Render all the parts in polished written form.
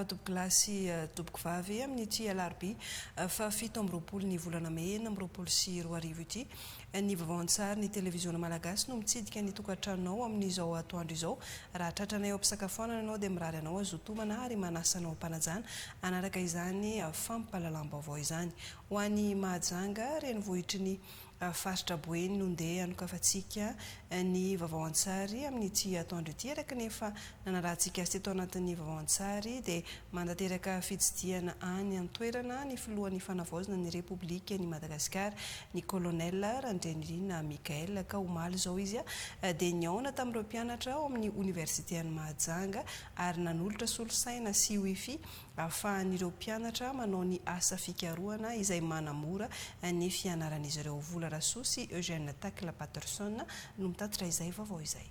Toboko lasy toboko vavy amin'ity alarobia fa 7 amby roapolo ny volana May enina amby roapolo sy roa arivo ity ny vaovan-tsary ny televiziona malagasy no mitsidika ny tokantranonao amin'izao atoandro izao. Raha tratranay eo am-pisakafoanana ianao dia mirary anao azotomana ary manasanao ampanajana anaraka izany fampahalalam-baovao izany ho an'ny mahajanga renivohitry ny faritra Boeny no ndeha anokafantsika ny vaovan-tsary amin'ity atoandro ity araka nefa nanarahantsika azy teto anatin'ny vaovan-tsary dia mandateraka fitsidiana any an-toerana ny filohan'ny fanavaozana ny Repoblika ny Madagasikara ny Colonel Randrianirina Mikael ka omaly zao izy dia niaona tamin'ireo mpianatra ao amin'ny Université any Mahajanga ary nanolotra solosaina sy wifi ahafahan'ireo mpianatra manao ny asa fikarohana izay manamora ny fianaran'izy ireo. Vola Rasoa sy Eugène Takla Patterson no mitatitra izay vaovao izay.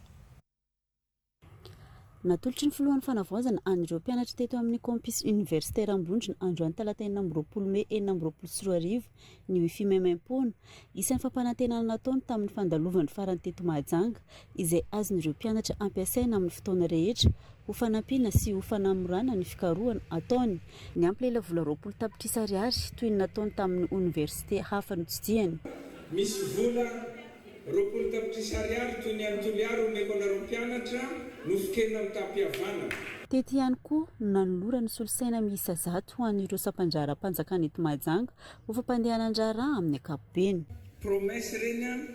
Natolotry ny filohan'ny fanavaozana an'ireo mpianatra teto amin'ny campus universitaire Ambondrona androany talata 4 May 2024 ny wifi maimaim-poana isan'ny fampanantenana nataony tamin'ny fandalovan'ny farany teto Mahajanga izay azon'ireo mpianatra ampiasaina amin'ny fotoana rehetra ho fanampiana sy ho fanamorana ny fikarohana ataony. Ny ampy vola 20 tapitrisa ariary toy ny nataony tamin'ny université hafa notsidihany. Misy vola 20 tapitrisa ariary toy ny antoliaro omeko anareo mpianatra nofikena amin'ny tampihavana. Tety ihany koa nanolora ny solosaina miisa 100 ho an'ireo sampanjara-panjakana eto Mahajanga ho fampandehanan-draharaha amin'ny ankapobeny. Promesse reny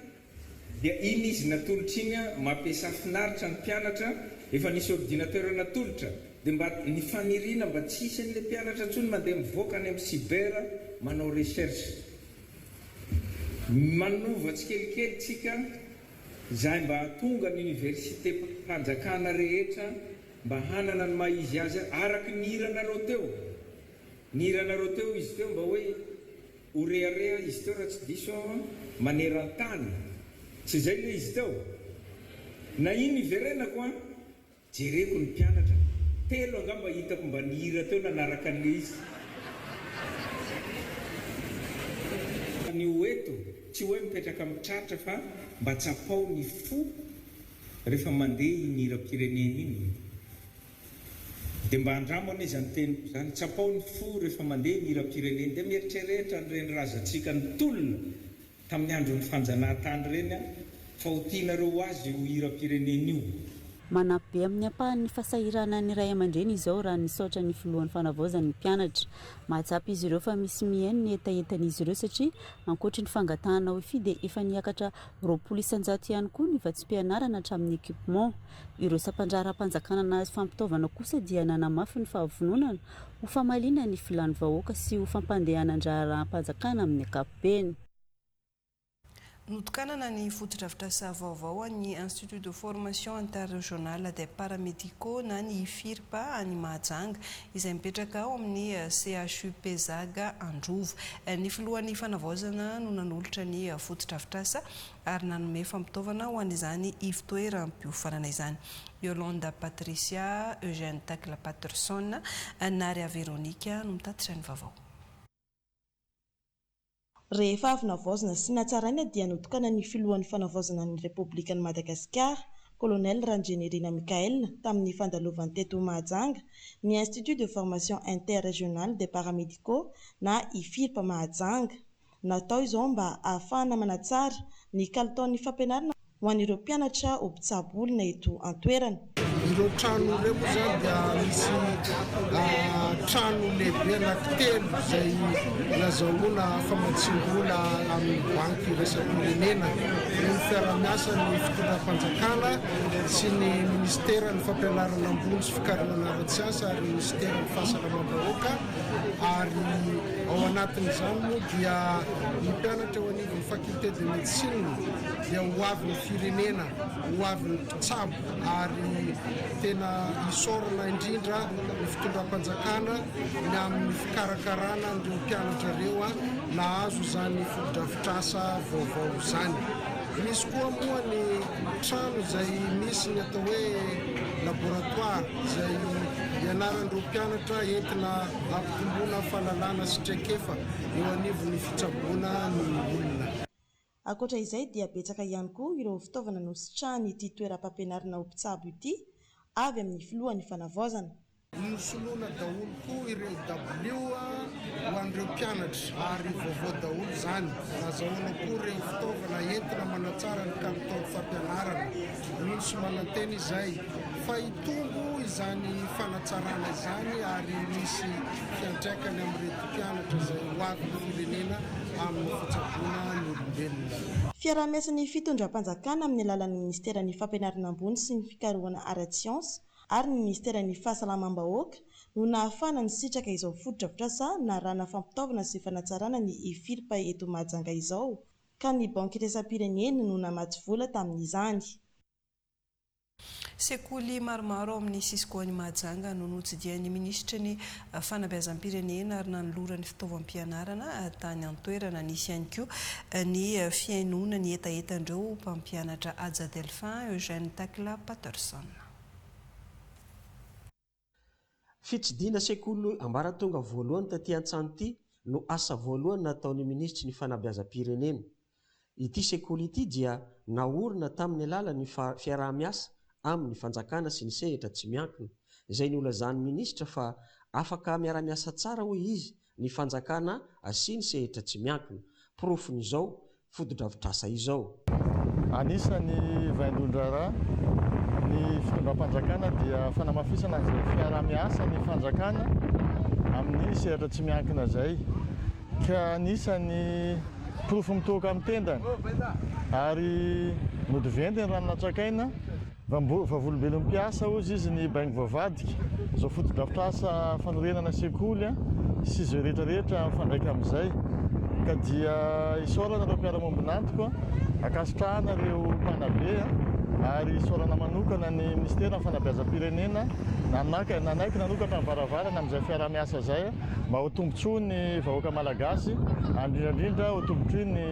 dia iny izy natolotra iny mampiasa finaritra ny mpianatra efa nisy ordinateur natolotra dia mba ny faniriana mba tsy hisy an'ilay mpianatra ntsony mandeha mivoaka any amin'ny cyber manao recherche. Manova tsikelikely tsika izay mba tonga ny université panjakana rehetra mba hanana ny maizy azy araka ny hiranareo teo. Ny hiranareo teo izy teo mba hoe orearea izy teo raha tsy diso maneran-tany. Tsy izay le izy teo. Na iny iverenako jereko ny mpianatra. Telo angamba hitako mba ny hira teo nanaraka an'le izy. Ny oeto tsy hoe mipetraka mitratra fa mba tsapao ny fo rehefa mandeha iny hiram-pirenena iny. Dia mba andramana izany teny izany tsapao ny fo rehefa mandeha iny hiram-pirenena dia mieritreritra ireny razantsika ny tolona tamin'ny andron'ny fanjanahantany ireny fa ho tianareo azy ho hiram-pirenena io. Manampy be amin'ny ampahan'ny fasahirana ny ray aman-dreny izao raha nisaotra ny filohan'ny fanavaozana ny mpianatra. Mahatsapa izy ireo fa misy mihaino ny entaentan'izy ireo satria ankoatry ny fangatahana wifi dia efa niakatra 20 isan-jato ihany koa ny vatsim-pianarana hatramin'ny équipement. Ireo sampanjara-panjakana nahazo fampitaovana kosa dia nanamafy ny fahavononana ho famaliana ny filan'ny vahoaka sy ho fampandehanan-draharaha-panjakana amin'ny ankapobeny. Notokanana ny fotodrafitrasa vaovao ny Institut de formation interrégionale des paramédicaux na ny IFIRPA any Mahajanga izay mipetraka ao amin'ny CHUP Zaga Androvo. Ny filohan'ny fanavaozana no nanolotra ny fotodrafitrasa ary nanome fampitaovana ho an'izany ivitoeram-piofanana izany. Yolanda Patricia, Eugène Takla Patterson, Naria Veronica no mitatitra ny vaovao. Rehefa avy navaozana sy natsaraina dia notokana ny filohan'ny fanavaozana ny Repoblika ny Madagasikara, Colonel Randrianirina Mikael tamin'ny fandalovan'ny teto Mahajanga, ny Institut de formation interrégionale des paramédicaux na IFIRPA Mahajanga. Natao izao mba ahafahana manatsara ny kalitaon'ny fampianarana ho an'ireo mpianatra ho mpitsabo olona eto an-toerana. Ireo trano ireo moa zany dia misy trano lehibe anankitelo izay nazahoana famatsingoana amin'ny banky iraisam-pirenena. Ny fiara-miasa ny fitondram-panjakana sy ny ministera ny fampianarana ambony sy fikarohana ara-tsiasa ary ministera ny fahasalamam-bahoaka ary ao anatin'izany moa dia ny mpianatra ho anivon'ny faculté de médecine dia ho avin'ny firenena, ho avin'ny mpitsabo ary tena isorana indrindra ny fitondram-panjakana ny amin'ny fikarakarana ireo mpianatra ireo nahazo izany fotodrafitrasa vaovao izany. Misy koa moa ny trano izay misy ny atao hoe laboratoire izay ianaran'ireo mpianatra entina ampitomboana fahalalana sy traikefa eo anivon'ny fitsaboana ny olona. Ankoatra izay dia betsaka ihany koa ireo fitaovana nositrahany ity toeram-pampianarana ho mpitsabo ity avy amin'ny filohan'ny fanavaozana. Nosoloana daholo koa ireo W ho an'ireo mpianatra ary vaovao daholo izany. Nazahoana koa ireo fitaovana entina manatsara ny kalitaon'ny fampianarana. Nosy manantena izay fa hitombo izany fanatsarana izany ary misy fiantraikany amin'ireto mpianatra izay ho avy ny firenena amin'ny fitsaboana ny olombelona. Fiaraha-miasan'ny fitondram-panjakana amin'ny alalan'ny ministeran'ny fampianarana ambony sy ny fikarohana ara-tsiansy ary ny ministeran'ny fahasalamam-bahoaka no nahafana ny sitraka izao fotodrafitrasa na rana fampitaovana sy fanatsarana ny ifilipa eto Mahajanga izao ka ny banky iraisam-pirenena no namatsy vola tamin'izany. Sekoly maromaro amin'ny sisikony Mahajanga no notsidian'ny ministra ny fanabeazam-pirenena ary nanolora ny fitaovam-pianarana tany an-toerana nisy ihany koa ny fiainona ny etaetandreo mpampianatra Adja Delphin Eugène Takla Patterson. Fitsidiana sekoly ambaratonga voalohany taty Antsanty no asa voalohany nataon'ny ministry ny fanabeazam-pirenena. Ity sekoly ity dia naorina tamin'ny alalan'ny fiaraha-miasa amin'ny fanjakana sy ny sehatra tsy miankina. Izay ny olazan'ny ministra fa afaka miara-miasa tsara hoy izy ny fanjakana sy ny sehatra tsy miankina. Profon'izao fotodrafitrasa izao. Anisan'ny vaindohan-draharaha ny fitondram-panjakana dia fanamafisana izay fiaraha-miasa ny fanjakana amin'ny sehatra tsy miankina izay. Ka anisan'ny profo mitoaka amin'ny tendany ary nodivendy ny ranon-tsakaina vavolombelon'ny mpiasa ozy izy ny baingo voavadika izao fotodrafitrasa fanorenana sekoly sy izay rehetrarehetra mifandraika amin'izay ka dia isaorana ireo mpiara-mombonantoko akasitrahana ireo mpanabe ary isaorana manokana ny ministera ny fanabeazam-pirenena nanaiky nanokatra ny varavarana amin'izay fiaraha-miasa izay mba ho tombotsoa ny vahoaka malagasy indrindrandrindra ho tombotsoa ny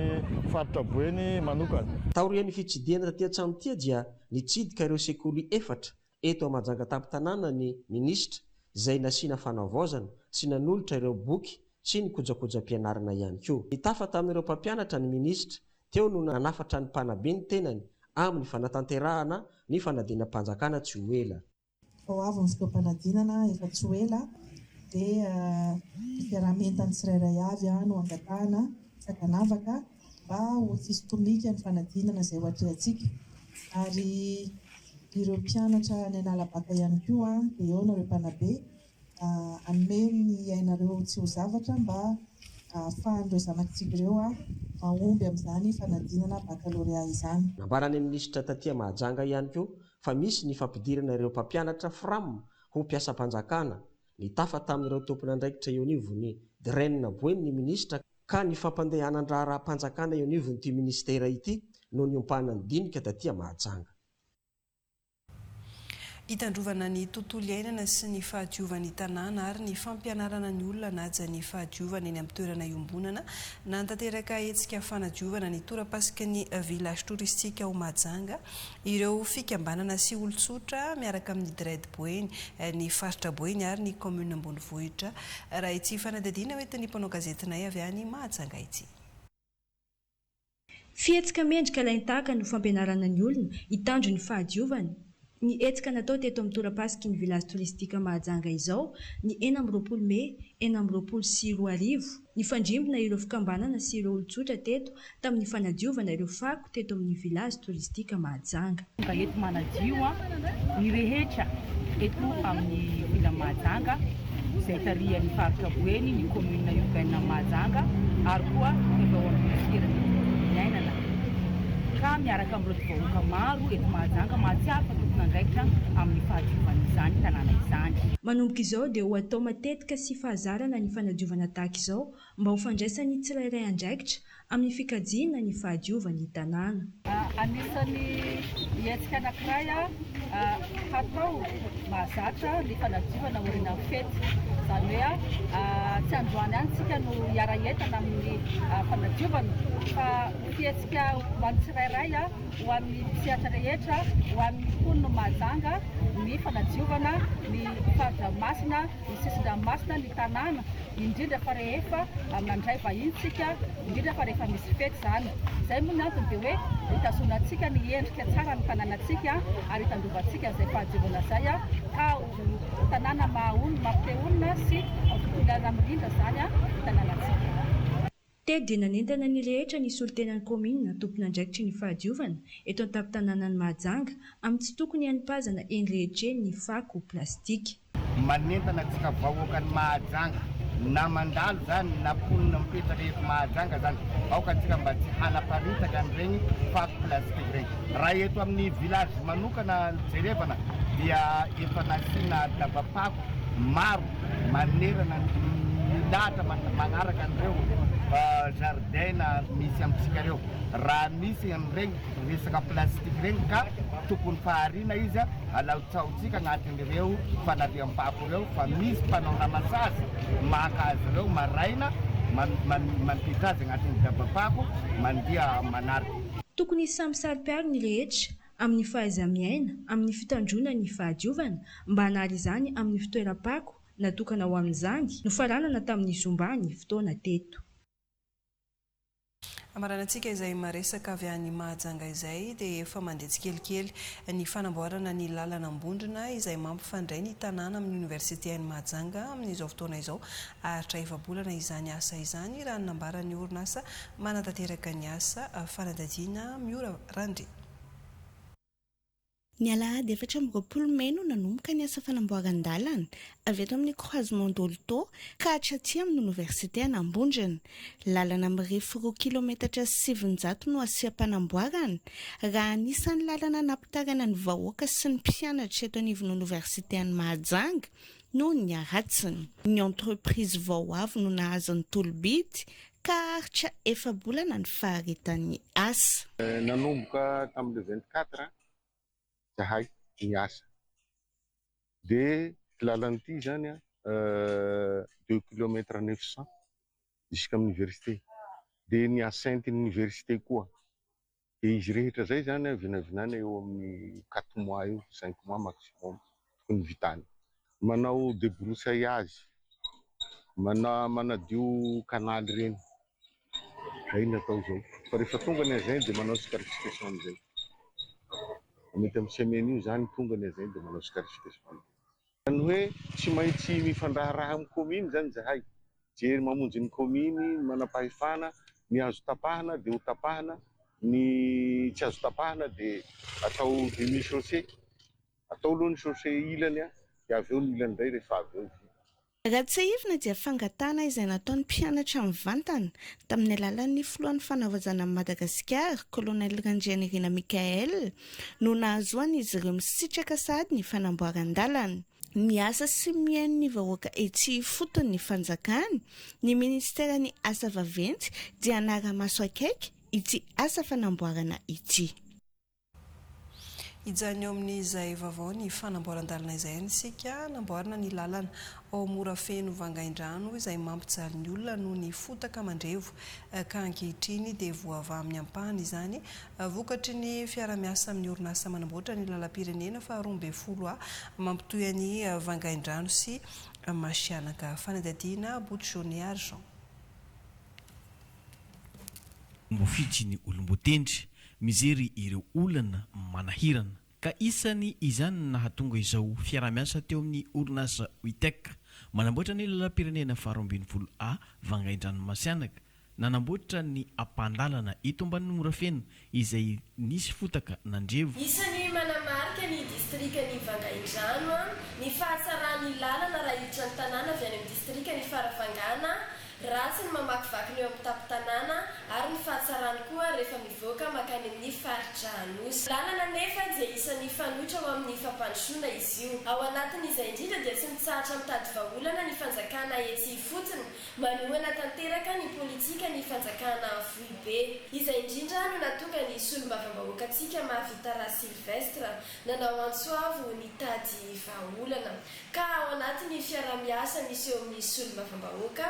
faritra boeny manokana. Taorian'ny fitsidiana taty Antsanty dia nitsidika ireo sekoly efatra eto Mahajanga tampon-tanàna ny ministra izay nasiana fanavaozana sy nanolotra ireo boky sy ny kojakojam-pianarana ihany koa. Nitafa tamin'ireo mpampianatra ny ministra teo no nanafatra ny mpanabe ny tenany amin'ny fanatanterahana ny fanadinam-panjakana tsy ho ela. Ao avy ny fotoam-panadinana efa tsy ho ela dia fiaraha-mientana tsirairay avy no angatahana sakanavaka mba ho fisotomika ny fanadinana izay ho atrehantsika. Ary ireo mpianatra ny analabaka ihany koa dia eo nareo mpanabe anome ny ainareo tsy ho zavatra mba ahafahan'ireo zanakitsika ireo mahomby amin'izany fanadinana bakalorea izany. Nambarany ministra taty Mahajanga ihany koa fa misy ny fampidirana ireo mpampianatra FRAM ho mpiasam-panjakana. Nitafa tamin'ireo tompon'andraikitra eo anivony Dirène Boeny ny ministra ka ny fampandehanan-draharaha-panjakana eo anivon'ity ministera ity no niompahana ny dinika taty Mahajanga. Hitandrovana ny tontolo iainana sy ny fahadiovan'ny tanàna ary ny fampianarana ny olona naja ny fahadiovana eny amin'ny toerana iombonana nantanteraka hetsika fanadiovana ny torapasika ny village touristique ao Mahajanga ireo fikambanana sy olon-tsotra miaraka amin'ny Dirène Boeny ny faritra Boeny ary ny commune Ambonivohitra. Raha ity fanadadiana hoentin'ny mpanao gazetinay avy any Mahajanga ity. Fihetsika mendrika laintaka no fampianarana ny olona hitandro ny fahadiovana. Ny hetsika natao teto amin'ny torapasika ny village touristique Mahajanga izao ny 9 Mey 2024 ny fandrimbona ireo fikambanana sy ireo olon-tsotra teto tamin'ny fanadiovana ireo fako teto amin'ny village touristique Mahajanga. Eto manadio ny rehetra eto amin'ny villa Mahajanga izay tarihan'ny faritra Boeny ny commune urbaine Mahajanga ary koa efa ao amin'ny firenena iainana. Ka miaraka amin'ireo vahoaka maro eto Mahajanga mahatsiaro andraikitra amin'ny fahadiovana izany tanàna izany. Manomboka izao dia ho atao matetika sy fahazarana ny fanadiovana tahaka izao mba ho fandraisan'ny tsirairay andraikitra amin'ny fikajiana ny fahadiovan'ny tanàna. Anisan'ny hetsika anankiray hatao mahazatra ny fanadiovana orina fety. Izany hoe tsy androany ihany tsika no hiara-entana amin'ny fanadiovana fa fihetsika ho an'ny tsirairay ho amin'ny mpisehatra rehetra ho amin'ny mponina Mahajanga ny fanadiovana ny fahadra-masina ny sisin-dranomasina ny tanàna indrindra fa rehefa amin'andray vahintsika indrindra fa rehefa misy fety zany izay moa ny antony dia hoe hitazonantsika ny endrika tsara ny tanànantsika ary hitandrovantsika izay fahadiovana zay ka tanàna mampiteolona sy ilana mirindra zany tanànantsika. Tedy dia nanentana ny rehetra ny solotenan'ny komina tompona andraikitry ny fahadiovana eto an-tampon-tanànan'ny Mahajanga amin'ny tsy tokony hanipazana eny rehetra ny fako plastika. Manentana antsika vahoakany Mahajanga na mandalo zany na ponina mipetraka eto Mahajanga zany aoka antsika mba tsy hanaparitaka an'ireny fako plastika ireny. Raha eto amin'ny village manokana jerevana dia efa nasiana dabapako maro manerana milahatra magnaraka an'ireo jardin misy amintsika reo. Raha misy an'ireny resaka plastika ireny ka tokony faharina izy alaotsaotsika agnatin'ireo fanariam-pako ireo fa misy mpanao namasasy maka azy ireo maraina mampiditra azy agnatin'ny dabapako mandia manaraka. Tokony samsaripiaro ny rehetra amin'ny fahaiza-miaina amin'ny fitandrona ny fahadiovana mba hanary izany amin'ny fitoeram-pako natokana ho amin'izany no faranana tamin'ny zombany fotoana teto. Amaranantsika izay maresaka avy any Mahajanga izay dia efa mandeha tsikelikely ny fanamboarana ny lalana ambondrina izay mampifandray ny tanàna amin'ny Université any Mahajanga amin'izao fotoana izao aritra efa-bolana izany asa izany raha nambaran'ny orinasa manatanteraka ny asa fanadadiana Miora Randry. Ny alahady 4 May no nanomboka ny asa fanamboaran-dalana avy eto amin'ny croisement d'Olto ka hatraty amin'ny Université any Ambondrina. Lalana amin'ny 4 kilometatra 700 no asiam-panamboarana raha anisan'ny lalana napitarana ny vahoaka sy ny mpianatra eto anivon'ny Université any Mahajanga no niaratsiny. Ny entreprise vao avy no nahazo ny tolobity ka aritra efa-bolana ny faharetan'ny asa. Nanomboka tamin'ny 24 zahay ny asa. Dia lalan'ity zany 2 km 900 jusqu'amin'ny université. Dia ny enceinte-ny université koa. Dia izy rehetra zay zany vinavinana eo amin'ny 4 mois eo, 5 mois maximum tokony vitany. Manao débroussaillage, manadio kanaly reny. Zay natao zao. Fa rehefa tonga ny azay dia manao scarification amizay. Mety amin'ny semaine io zany tonga ny azay dia manao scarification. Zany hoe tsy maintsy mifandraharaha amin'ny commune zany zahay. Jery mamonjy ny commune, manam-pahefana, ny azo tapahana dia ho tapahana, ny tsy azo tapahana dia atao demi-chaussée. Atao aloha ny chaussée ilany dia avy eo ny ilany iray rehefa avy eo. Ratsehivina dia fangatana izay nataon'ny mpianatra mivantana tamin'ny alalan'ny filohan'ny fanavaozana amin'ny Madagasikara Colonel Randrianirina Mikael no nahazoany izy ireo misitraka sady ny fanamboaran-dalana. Ny asa sy mihaino ny vahoaka ety fotony ny fanjakany, ny ministerany asa vaventy dia anara-maso akaiky ity asa fanamboarana ity. Ijany eo amin'izay vaovao ny fanamboaran-dalana izay nisika namboarana ny lalana ao mora feno vangain-drano izay mampijaly ny olona noho ny fotaka mandrevo ka ankehitriny dia voava amin'ny ampahany izany vokatry ny fiara-miasa amin'ny orinasa manamboatra ny lalam-pirenena fa 12 mampitoy ny vangain-drano sy masianaka. Fanadadiana Boutchoni Argent. Mofitsy ny olombotendry mizery ireo olana manahirana ka isany izany nahatonga izao fiara-miasa teo amin'ny orinasa Uitek manamboatra ny lalam-pirenena 12A vangain-drano masianaka nanamboatra ny ampandalana ito ambanin'ny morafeno izay nisy fotaka nandrevo. Isany manamarika ny distrika ny vangain-drano ny fahatsarany lalana raha hiditra ny tanàna avy any amin'ny distrika ny faravangana ratsy ny mamakivaky ny eo amin'ny tapo-tanàna ary ny fahatsarany koa rehefa mivoaka makany amin'ny faritra Anosy. Lalana nefa dia isan'ny fanohitra ao amin'ny fampandrosoana izy io. Ao anatin'izay indrindra dia tsy mitsahatra mitady vahaolana ny fanjakana etsy fotsiny, manohana tanteraka ny politika ny fanjakana Foibe. Izay indrindra no natonga ny solombavambahoakantsika Mahavita Silvestre nanao antsoavo ny tady vahaolana. Ka ao anatin'ny fiara-miasa misy eo amin'ny solombavambahoaka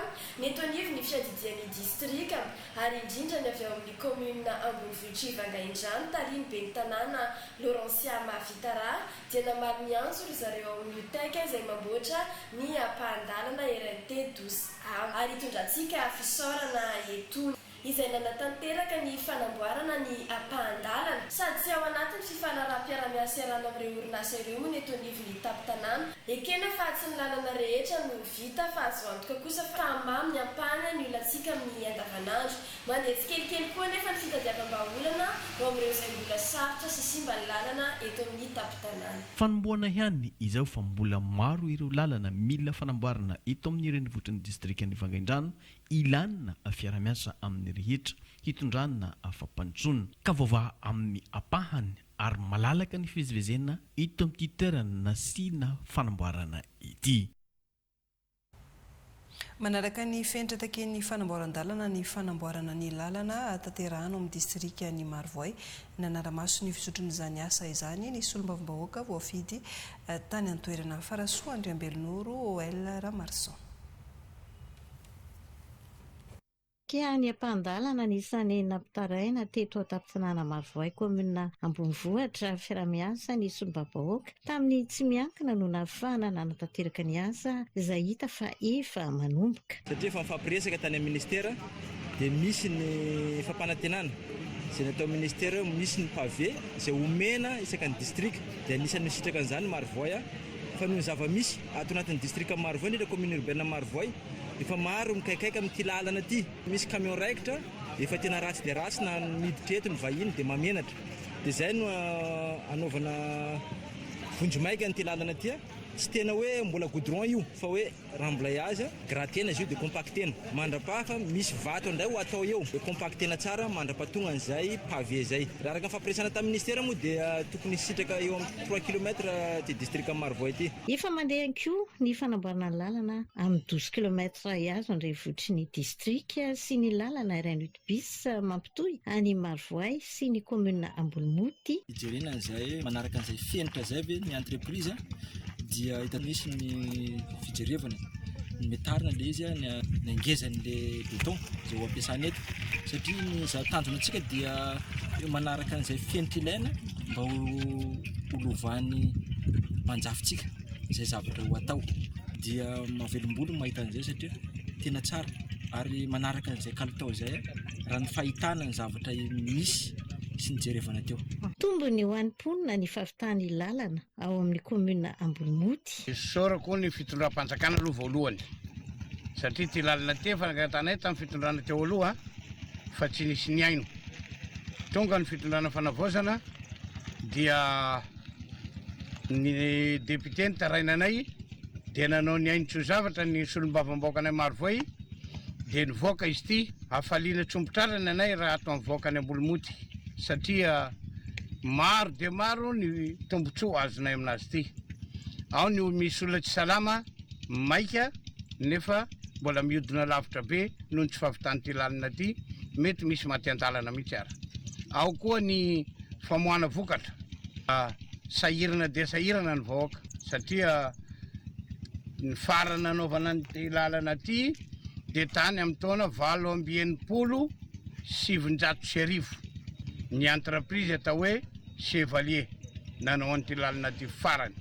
Tonivo ny fiadidian'ny distrika ary indrindra ny avy ao amin'ny commune Ambonivohitra Ivangaindrano tariny ben'ny tanàna Laurentia Mavitara dia namaly ny antso ry zareo amin'ny teka izay mamboatra ny ampahan-dalana RNT 12A ary hitondrantsika fisaorana etony izay nanatanteraka ny fanamboarana ny ampahan-dalana sady tsy ao anatin'ny fifanaraha-piara-miasa iarana amin'ireo orinasa ireo moa ny eto anivon'ny tapo-tanàna ekena fa tsy ny lalana rehetra no vita fa azo antoka kosa fa tamamy ny ampahana ny olantsika amin'ny andavanandro mandeha tsikelikely koa nefa ny fitadiavam-baolana ho amin'ireo izay mbola sarotra sy simba ny lalana eto amin'ny tapo-tanàna. Fanomboana ihany izao fa mbola maro ireo lalana mila fanamboarana eto amin'ny renivohitr'ny distrikan'ny Ivangaindrano ilanina fiara-miasa amin'ny rehetra hitondranana afa-pantsona ka vaovao amin'ny apahany ary malalaka ny fivezivezena ito amin'ity toerana nasiana fanamboarana ity. Manaraka ny fentratakeny fanamboaran-dalana ny fanamboarana ny lalana tanterahana amin'ny distrika ny Marivoay nanaramaso ny fisotron'izany asa izany ny solombavambahoaka voafidy tany an-toerana Farasoa Andriambelonoro OL Ramarson. Kia ny ampahan-dalana anisany nampitaraina teto an-tampon-tanàna Marivoay commune Ambonivohitra fiara-miasa ny solombavambahoaka tamin'ny tsy miankina no nahafahana nanatanteraka ny asa izay hita fa efa manomboka. Satria efa mifampiresaka tany amin'ny ministera dia misy ny fampanantenana izay natao ministera misy ny pavé izay omena isaka ny distrika dia anisany misitraka an'izany Marivoay fa noho ny zava-misy ato anatin'ny distrika Marivoay ny commune urbaine Marivoay efa maro mikaikaika amin'ity lalana ity misy camion raikitra efa tena ratsy dia ratsy na miditra eto ny vahiny dia mamenatra dia izay no anaovana vonjomaika an'ity lalana ity tsy tena hoe mbola goudron io fa hoe remblayage gratena izy io dia compactena mandrapaha fa misy vato indray ho atao eo dia compactena tsara mandrapatonga an'izay pavé izay raha araka fampiresana tamin'ny ministera moa dia tokony sitraka eo amin'ny 3 km ty distrika Marivoay ity. Efa mandeha koa ny fanamboarana ny lalana amin'ny 12 km ihany andrenivohitry ny distrika sy ny lalana RN8 bis mampitohy any Marivoay sy ny commune Ambonimoty. Ijerena an'izay manaraka an'izay fenitra izay ve ny entreprise dia hita misy ny fijerevana ny metarina le izy ny angezan'le beton izay ho ampiasana eto satria ny tanjona antsika dia manaraka an'izay fenitra ilaina mba holovany manjafitsika izay zavatra ho atao dia mahavelom-bolo mahita an'izay satria tena tsara ary manaraka an'izay kalitao izay raha ny fahitana ny zavatra misy sy nijerevana teo. Tombony ho an'ny mponina ny fafitany lalana ao amin'ny commune Ambonimoty. Sora koa ny fitondram-panjakana aloha voalohany satria ty lalana ty efa nangatanay tamin'ny fitondrana teo aloha fa tsy nisy ny aino. Tonga ny fitondrana fanavaozana dia ny député nitarainanay dia nanao ny aino tsy zavatra ny solombavambahoakanay Marivoay dia nivoaka izy ty hafaliana tsombotrarana anay raha ato mivoaka ny Ambonimoty satria maro dia maro ny tombotsoa azonay aminazy ity. Ao ny misy olona tsy salama maika nefa mbola mihodina lavitra be noho ny tsy fahavitany ty lalana ty mety misy maty an-dalana mihitsy ara. Ao koa ny famoahana vokatra sahirana dia sahirana ny vahoaka satria ny farana anaovana ny lalana ty dia tany amin'ny taona 8,790 ny entreprise atao hoe Chevalier nanao an'ity lalana ty farany.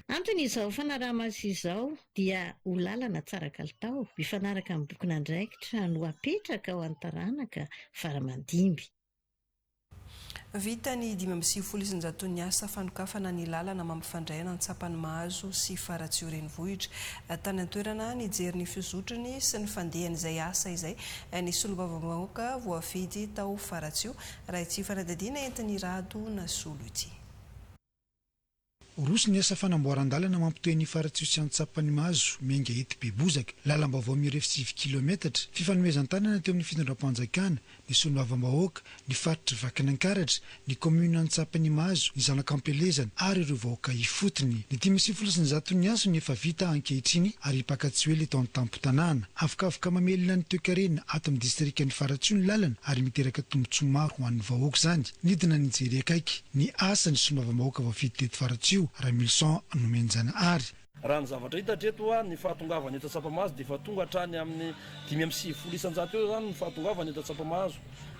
Antony izao fanaraha-maso izao dia ho lalana tsara kalitao mifanaraka amin'ny bokona andraikitra no apetraka ao an-taranaka faramandimby. Vita ny 5,9 ny asa fanokafana ny lalana mampifandray an-tsapany Mahazo sy Faratsio renivohitra tany an-toerana nijery ny fizotrony sy ny fandehan'izay asa izay ny solombavambahoaka voafidy tao Faratsio raha ity fanadadiana entin'ny rado na solo ity. Roso ny asa fanamboaran-dalana mampitohy ny Faratsio sy Antsapany Mahazo miainga ety Bebozaka lalam-baovao mirefy 7 km fifanomezan-tanana teo amin'ny fitondram-panjakana ny solombavambahoaka ny faritra Vakinankaratra ny commune Antsapany Mahazo ny zanak'Ampelezana ary ireo vahoaka ifotony ny 5,9 ny aso ny efa vita ankehitriny ary Ipakatsy eto an-tampon-tanàna afaka mamelona ny toe-karena ato amin'ny distrika ny Faratsio ny lalana ary miteraka tombotsoa maro ho an'ny vahoaka izany nidina ny jery akaiky ny asa ny solombavambahoaka voafidy teto Faratsio raha Milson nomenjana ary raha ny zavatra hitatreto a ny fahatongavany eto Tsapamahazo dia efa tonga hatrany amin'ny 570 eo zany ny fahatongavany eto Tsapamahazo.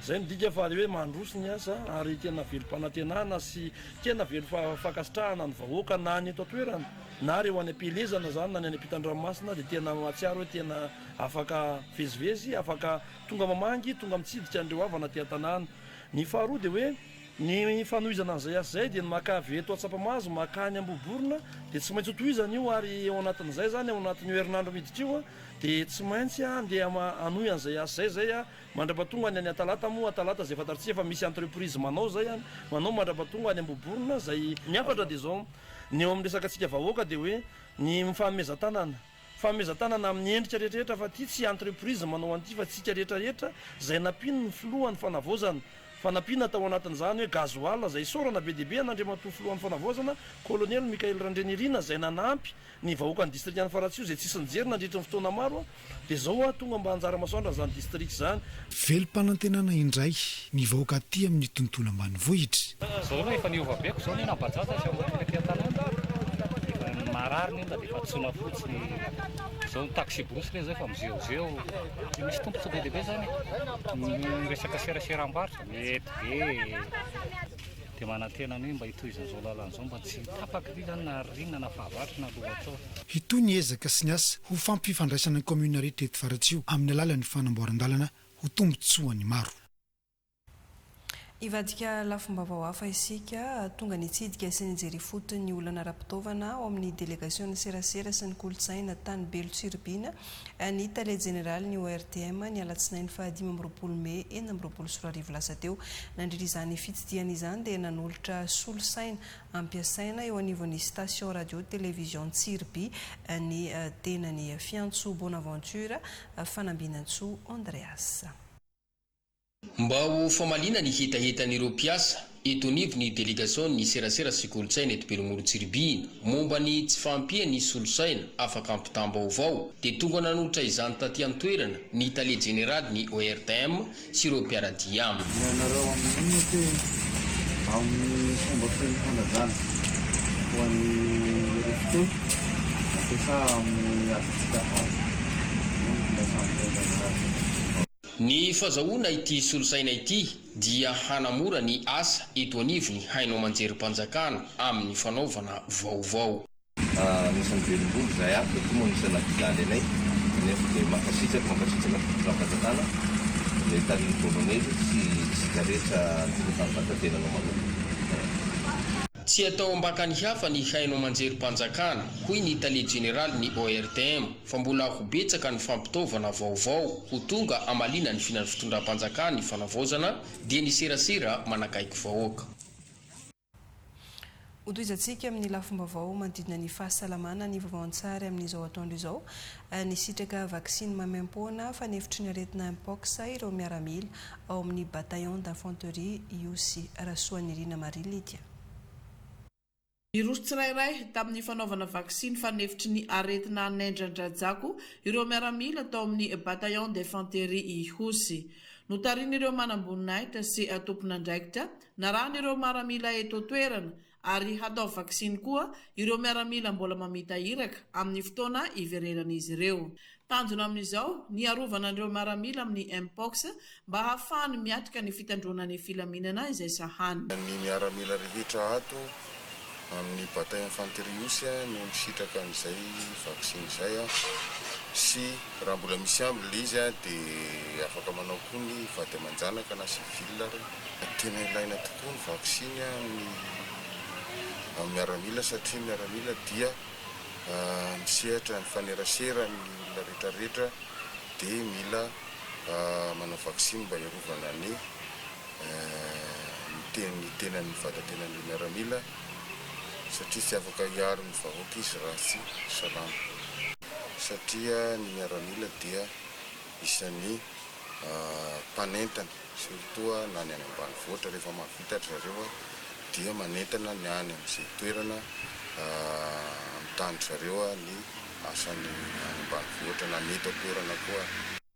Zay midika fa hoe mandroso ny asa ary tena velom-panantenana sy tena velom-fakasitrahana ny vahoaka na ny eto an-toerana na reo any am-pielezana zany na ny any ampitan-dranomasina dia tena mahatsiaro hoe tena afaka vezivezy, afaka tonga mamangy, tonga mitsidika an'ireo havana ty an-tanàna. Ny faharoa dia hoe ny fanohizana an'izay asa zay dia ny makavy eto Tsapamahazo makany Ambohiborina dia tsy maintsy hotohizana io ary eo anatin'izay zany eo anatin'ny herinandro miditra io dia tsy maintsy andeha anohy an'izay asa zay a mandrapatonga ny any Talata moa Talata zay fantatritsika efa misy entreprise manao zay a manao mandrapatonga any Ambohiborina zay miakatra dia zao ny eo amin'ny resaka antsika vahoaka dia hoe ny mifanomezan-tanana fanomezan-tanana amin'ny endrika rehetrarehetra fa ty tsy entreprise manao an'ity fa tsika rehetrarehetra zay nampino ny filohan'ny fanavozana fanampiana tao anatin'izany hoe gazoala zay sorana be deaibe n'Andriamatoa filohan'ny fanavozana colonel Mikael Randrenirina zay nanampy ny vahoakan'ny district any Faratsio zay tsisy nijery nandritra ny fotoana maro dia zao tonga mba anjara masoandra zany district zany. Velom-panantenana indray ny vahoaka aty amin'ny tontolo ambanivohitra. Zao aloha efa niova beko zao ny nambajaja sy amin'ny tanàna efa marary ny dia efa tsona fotsiny zao ny taxi brosy reny zay fa mizeozeo misy tompo be deaibe zany resaka seraseram-barotra mety be dia manantenana io mba hitohizan'izao lalàn'izao mba tsy tapaky zany na rinona na fahavaratra na loha atao. Hitoy ny ezaka sy ny asa ho fampifandraisana ny commune rehetra eto Faratsio amin'ny alalan'ny fanamboaran-dalana ho tombotsoan'ny maro. Ivadika lafim-baovao hafa isika tonga nitsidika sy nijery fotony ny olana ara-pitaovana ao amin'ny délégation serasera sy ny kolontsaina tany Belotsiribina ny tale général ny ORTM ny alatsinainy fa 15 Mey 2024 lasa teo nandritra izany fitsidiana izany dia nanolotra solosaina ampiasaina eo anivon'ny station radio télévision Tsirby ny tenany Fiantso Bonaventure Fanambinantso Andreas. Mba ho famalina ny hetahetan'ireo mpiasa eto nivo ny délégation ny serasera sy kolontsaina eto Belotsiribina momba ny tsy fahampiany ny solosaina afaka ampitam-baovao dia tonga nanolotra izany taty amin'ny toerana ny tale général ny ORTM sy ireo mpiaradia aminy. Nareo amin'ny fomba fanazana ho an'ny refito ampiasa amin'ny asatsika ny fahazahoana ity solosaina ity dia hanamora ny asa eto anivony hainao manjerim-panjakana amin'ny fanaovana vaovao. Nisan'ny velom-bolo zay ato toa moa nisana filany anay nefa dia mankasitraka fanjakana ilay tany polonezy sy sika rehetra fantatenanao manoka. Tsy atao ambakany hafa ny hainao manjerim-panjakana hoy ny tale général ny ORTM fa mbola ho betsaka ny fampitaovana vaovao ho tonga amalina ny finan'ny fitondram-panjakana ny fanavozana dia ny serasera manakaiky vahoaka. Hotoizantsika amin'ny lafim-baovao manodidina ny fahasalamana ny vaovao-tsary amin'izao atoandro izao ny sitraka vaksiny mamem-poana fa nefitry ny aretina mpox ireo miaramila ao amin'ny bataillon d'infanterie Iosy Rasoanirina Marie Lydia. Niroso tsirairay tamin'ny fanaovana vaksiny fanefitry ny aretina Nendrandrajako ireo miaramila tao amin'ny bataillon d'infanterie Iosy. Notarin'ireo manamboninahitra sy tompon'andraikitra naran'ireo miaramila eto toerana ary hatao vaksiny koa ireo miaramila mbola mamita iraka amin'ny fotoana iverenan'izy ireo. Tanjona amin'izao niarovana ireo miaramila amin'ny mpox mba hahafahany miatrika ny fitandronany filaminana izay sahany. Ny miaramila rehetra ato amin'ny bataillon infanterie Iosy no misitraka amin'izay vaksiny izay sy raha mbola misy aminy izy dia afaka manao koa ny vady aman-janaka na civil tena ilaina tokoa ny vaksiny amin'ny miaramila satria miaramila dia misehatra ny fanerasera ny olona rehetrarehetra dia mila manao vaksiny mba iarovana ny tenany vatan-tenan'ny miaramila satria tsy afaka hiaro ny vahoaka izy raha tsy salama. Satria ny miaramila dia isan'ny mpanentana surtout na ny any ambanivohitra rehefa mahavitatra zareo dia manentana ny any amin'izay toerana mitandro zareo ny asan'ny any ambanivohitra na mety toerana koa.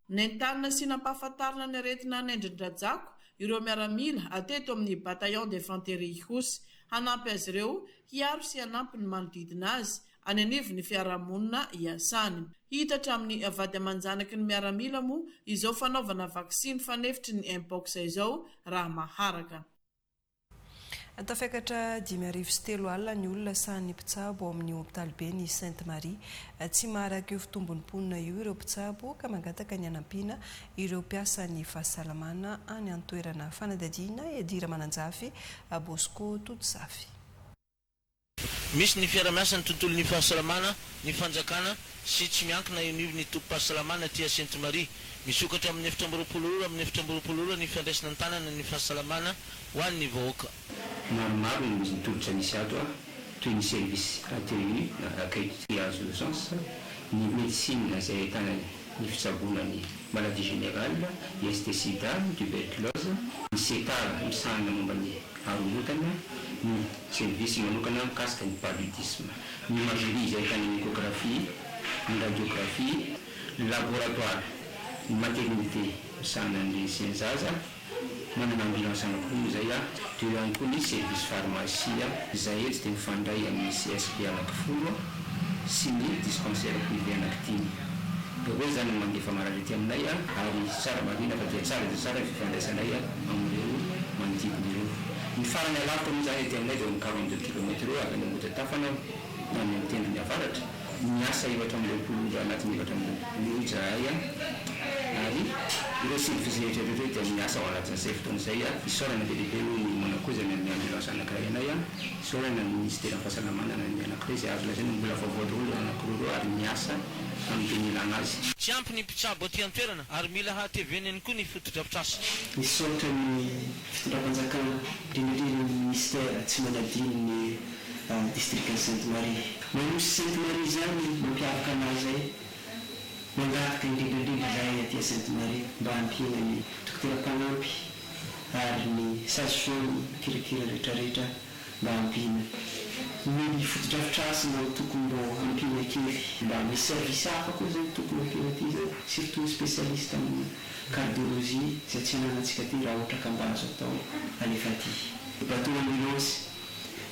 Nentanina sy nampahafantarana ny aretina Nendrandrajako ireo miaramila ateto amin'ny bataillon d'infanterie Iosy hanampy azy ireo hiaro sy hanampy ny manodidina azy any anivo ny fiarahamonina iasany. Hita hatramin'ny vady aman-janaky ny miaramila moa izao fanaovana vaksiny fanefitry ny mpox izao raha maharaka. Tafekatra 5:03 alina ny olona sahany mpitsabo ao amin'ny hôpitaly be ny Sainte Marie. Tsy maharaka io fitombony mponina io ireo mpitsabo ka mangataka ny anampiana ireo mpiasa ny fahasalamana any an-toerana fanadadiana Edira Mananjafy Bosco Totsafy. Misy ny fiara-miasa ny tontolo ny fahasalamana, ny fanjakana sy tsy miankina eo ny tompo-pahasalamana tia Sainte Marie. Misokatra amin'ny efitra amby roapolo ora amin'ny efitra amby roapolo ora ny fiandraisana an-tanana ny fahasalamana ho an'ny vahoaka. Maromaro ny tolotra misy ato toy ny service atelier accueil triage urgence, ny médecine izay ahitana ny fitsaboana ny maladie générale, IST sida, tuberculose, ny setara misahana momba ny haromontana, ny service manokana mikasika ny paludisme, ny imagerie izay ahitana ny échographie, ny radiographie, laboratoire, ny maternité misahana ny senzaza, manana ambulance anankiroa izay toy ihany koa ny service pharmacie izay tsy dia mifandray amin'ny CSP anankifolo sy ny dispensaire privé anankidimy. Hoe zany mandefa mararety aminay ary tsara marina fa dia tsara fifandraisanay amin'ireo manodidina ireo. Ny farany alavitra moa zany ety aminay dia ny 42 km eo avy any mota tafana na ny tendrony avaratra. Miasa 720 anatin'ny 720 zahay ary ireo service rehetra dia miasa ao anatin'izay fotoan'izay isaorana be lehibe ny manakozana ny ambulance anankiray anay isaorana ny ministère fahasalamana ny anankiray izay azo lazaina mbola vaovao anankiroa ary miasa amin'ny milana azy. Tsy ampy ny mpitsabo aty an-toerana ary mila hahatevenany ihany koa ny fotodrafitrasa. Misaotra ny fitondram-panjakana indrindra ny ministère tsy manadino ny district Sainte Marie. Manosy Sainte Marie zany mampiavaka anazy mangataka indrindra zahay aty Sainte Marie mba hampihena ny dokotera mpanampy ary ny sage-femme kirakira rehetrarehetra mba hampihena. Ny fotodrafitrasa no tokony mba hampihena kely mba misy service hafa koa zany tokony hampihena aty zany surtout spécialiste amin'ny cardiologie izay tsy ananantsika ty raha ohatra ka mba azo atao alefa aty. Bateau ambulance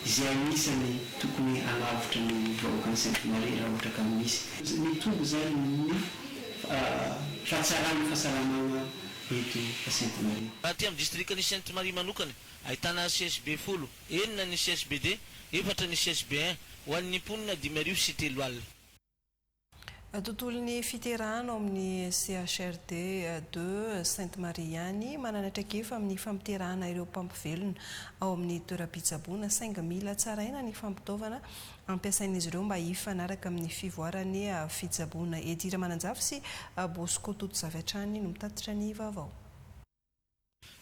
izay anisany tokony alavitra ny vahoaka Sainte Marie raha ohatra ka misy. Mitombo zany ny fahatsarana fahasalamana eto Sainte Marie. Aty amin'ny district ny Sainte Marie manokana ahitana CSB 10, 9 ny CSB2, 4 ny CSB1 ho an'ny mponina 5 sy 3 alina. Tontolon'ny fiterahana ao amin'ny CHRD 2 Sainte Marie ihany mananatra kefa amin'ny fampiterahana ireo mpampivelona ao amin'ny toeram-pitsaboana sainga mila tsaraina ny fampitaovana ampiasain'izy ireo mba hifanaraka amin'ny fivoarany fitsaboana. Edira Mananjafy sy Bosco Totsafy hatrany no mitatitra ny vaovao.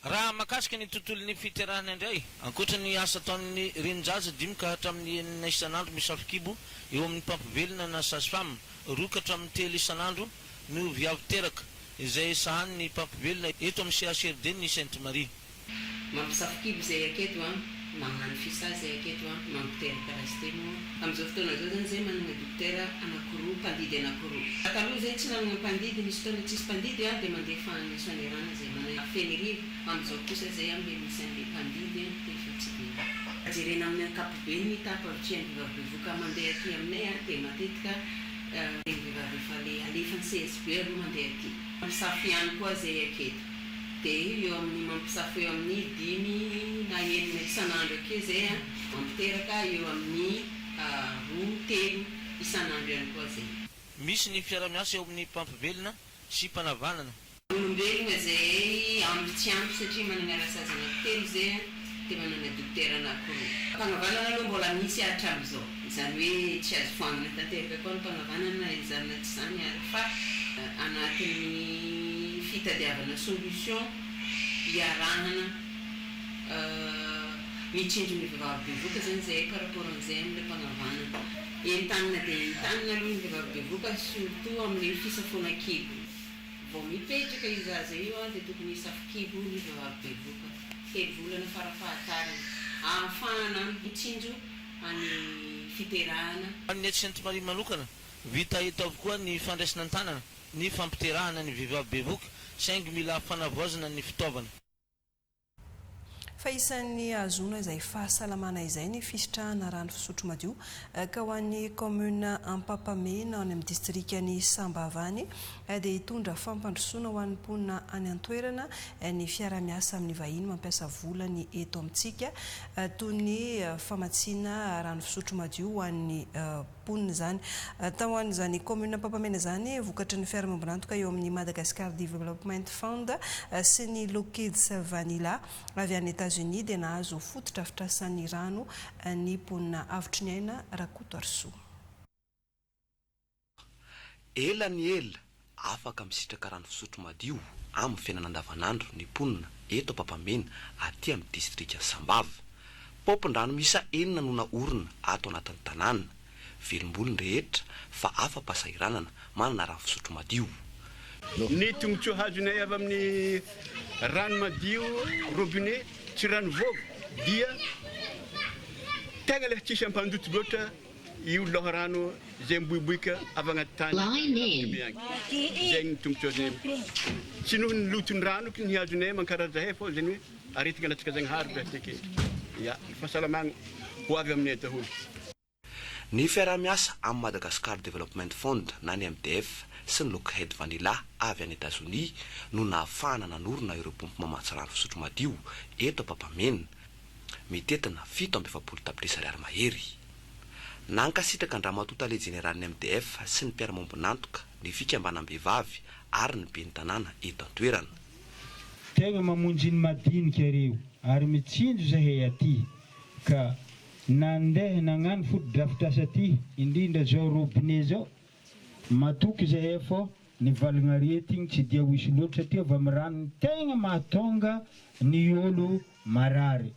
Raha makasika ny tontolon'ny fiterahana indray, ankoatra ny asa ataon'ny renin-jaza 5 ka hatramin'ny 9 isan'andro misafikibo eo amin'ny mpampivelona na sage-femme, 2 ka hatramin'ny 3 isan'andro no viavy teraka izay sahan'ny mpampivelona eto amin'ny CHRD ny Sainte Marie. Mampisafikibo izay aketo magnano fisage izay aketo mampiteraka rastemo amin'izao fotoana zao zany zay manana dokotera anankiroa mpandidy anankiroa. Taloha zay tsy nanana mpandidy, nisy fotoana tsisy mpandidy dia mandefa ny soanerana zay manana fenirivo. Amin'izao kosa zay mbe misy an'le mpandidy efa tsy dia jerena amin'ny ankapobeny ny tapavitry ny vehivavy bevoka mandeha aty aminay dia matetika ny vehivavy efa le alefany CSB aloha mandeha aty. Mampisafy ihany koa zay aketo. Dia eo amin'ny mampisafy eo amin'ny 5 na 9 isan'andro ake zay mampiteraka eo amin'ny 2-3 isan'andro ihany koa zay. Misy ny fiara-miasa eo amin'ny mpampivelona sy mpanavanana. Olombelona zay ampy tsy ampy satria manana rasazy anankitelo zay dia manana dokotera anankiroa. Mpanavanana aloha mbola misy hatramin'izao, izany hoe tsy azo foanana tanteraka koa ny mpanavanana izany tsy izany ary fa anatin'ny fitadiavana solution hiarahana mitsinjo ny vehivavy bevoka zany zay par rapport an'izay amin'ilay mpanavanana. Entanina dia entanina aloha ny vehivavy bevoka surtout amin'ny fisafoana kibo. Vao mipetraka izaza io dia tokony hisafikibo ny vehivavy bevoka 3 volana farafahatariny ahafahana mitsinjo any fiterahana. Ny eto Sainte Marie manokana vita eto avokoa ny fandraisana an-tanana ny fampiterahana ny vehivavy bevoka saingy mila fanavaozana ny fitaovana. fa isan'ny azona izay fahasalamana izay ny fisitrahana rano fisotro madio ka ho an'ny commune Ampapamena any amin'ny distrikany Sambavany dia hitondra fampandrosoana ho an'ny mponina any an-toerana ny fiara-miasa amin'ny vahiny mampiasa volany eto amintsika toy ny famatsiana rano fisotro madio ho an'ny mponina zany tao an'izany commune Ampapamena zany vokatry ny fiara-mambonantoka eo amin'ny Madagascar Development Fund sy ny Lockheed's Vanilla avy any États-Unis dia nahazo fototra fitrasan'ny rano ny mponina avotry ny aina Rakoto Arso. Ela ny ela afaka misitraka rano fisotro madio amin'ny fiainana andavanandro ny mponina eto Ampapamena aty amin'ny distrika Sambava. Popon-drano misa enina no naorina ato anatin'ny tanàna. Velom-bolony rehetra fa afa-pasahiranana manana rano fisotro madio. Ny tombontsoa hazonay avy amin'ny rano madio robinet tsy rano vogo dia tegna le tsisy ampandoto loatra io lohorano zay miboiboika avy agnaty tany. Zay ny tombontsoa hazonay. Tsy noho ny loton'ny rano ny hazonay mankaraza hay fô zany hoe aretigna latsaka Zagnahary beteky. Ya, fahasalamagna ho avy aminay daholo. Ny fiara-miasa amin'ny Madagascar Development Fund na ny MDF sy ny Lockheed Vanilla avy any États-Unis no nahafahana nanorina ireo mpompo mamatsy rano fisotro madio eto Ampapamena mitetina 770 tapitrisa ariary mahery. Nankasitraka andramatoa tale jeneraly MDF sy ny mpiara-mambonantoka ny fikambanam-behivavy ary ny ben'ny tanàna eto an-toerana. Tegna mamonjy ny madinika ireo ary mitsinjo zahay aty ka nandeha nagnano foto-drafitrasa aty indrindra zao robinet zao matoky zahay fô ny valagna retigny tsy dia hoisy loatra satria avy amin'ny rano tegna mahatonga ny olo marary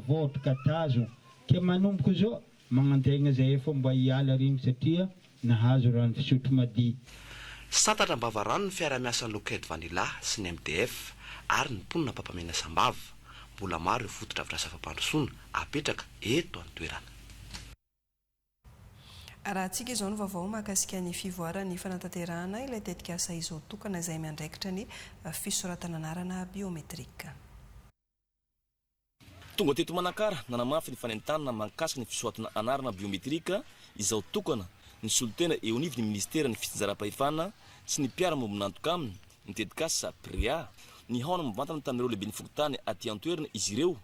votra katazo ke manomboka zao magnantegna zahay fô mba hiala regny satria nahazo rano fisotro madio. Santatra Mbavarano ny fiara-miasan'ny Lockheed Vanilla sy ny MDF ary ny mponina Ampapamena Sambava mbola maro ireo foto-drafitrasa fampandrosoana apetraka eto an-toerana. Raha antsika izao ny vaovao mahakasika ny fivoarany fanatanterahana ilay tetika asa izao tokana izay miandraikitra ny fisoratana anarana biometrika. Tonga teto Manakara nanamafy ny fanentanana mahakasika ny fisoratana anarana biometrika izao tokana ny solotena eo anivon'ny ministera ny fitsinjaram-pahefana sy ny mpiara-mambonantoka aminy ny tetika asa PRIA ny haona mivantana tamin'ireo lehibe ny fokotany aty an-toerana izy ireo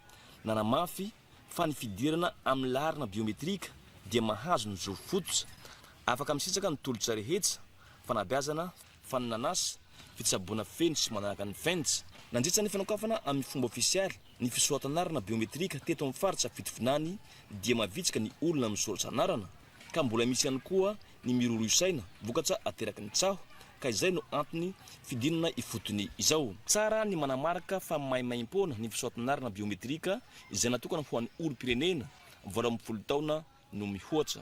nanamafy fa ny fidirana amin'ny laharana biometrika dia mahazo ny zo fototra afaka misitsaka ny tolotra rehetra fanabeazana fananasa fitsaboana feno sy manaraka ny fenitra nandritsa ny fanokafana amin'ny fomba ofisialy ny fisoratana anarana biometrika teto amin'ny faritra fitofinany dia mavitsika ny olona misoratra anarana ka mbola misy ihany koa ny miroroisaina vokatra ateraky ny tsaho ka izay no antony fidinana ifotony izao. Tsara ny manamaraka fa maimaim-pona ny fisoratana anarana biometrika izay natokana ho an'ny olom-pirenena vola amin'ny 10 taona no mihoatra.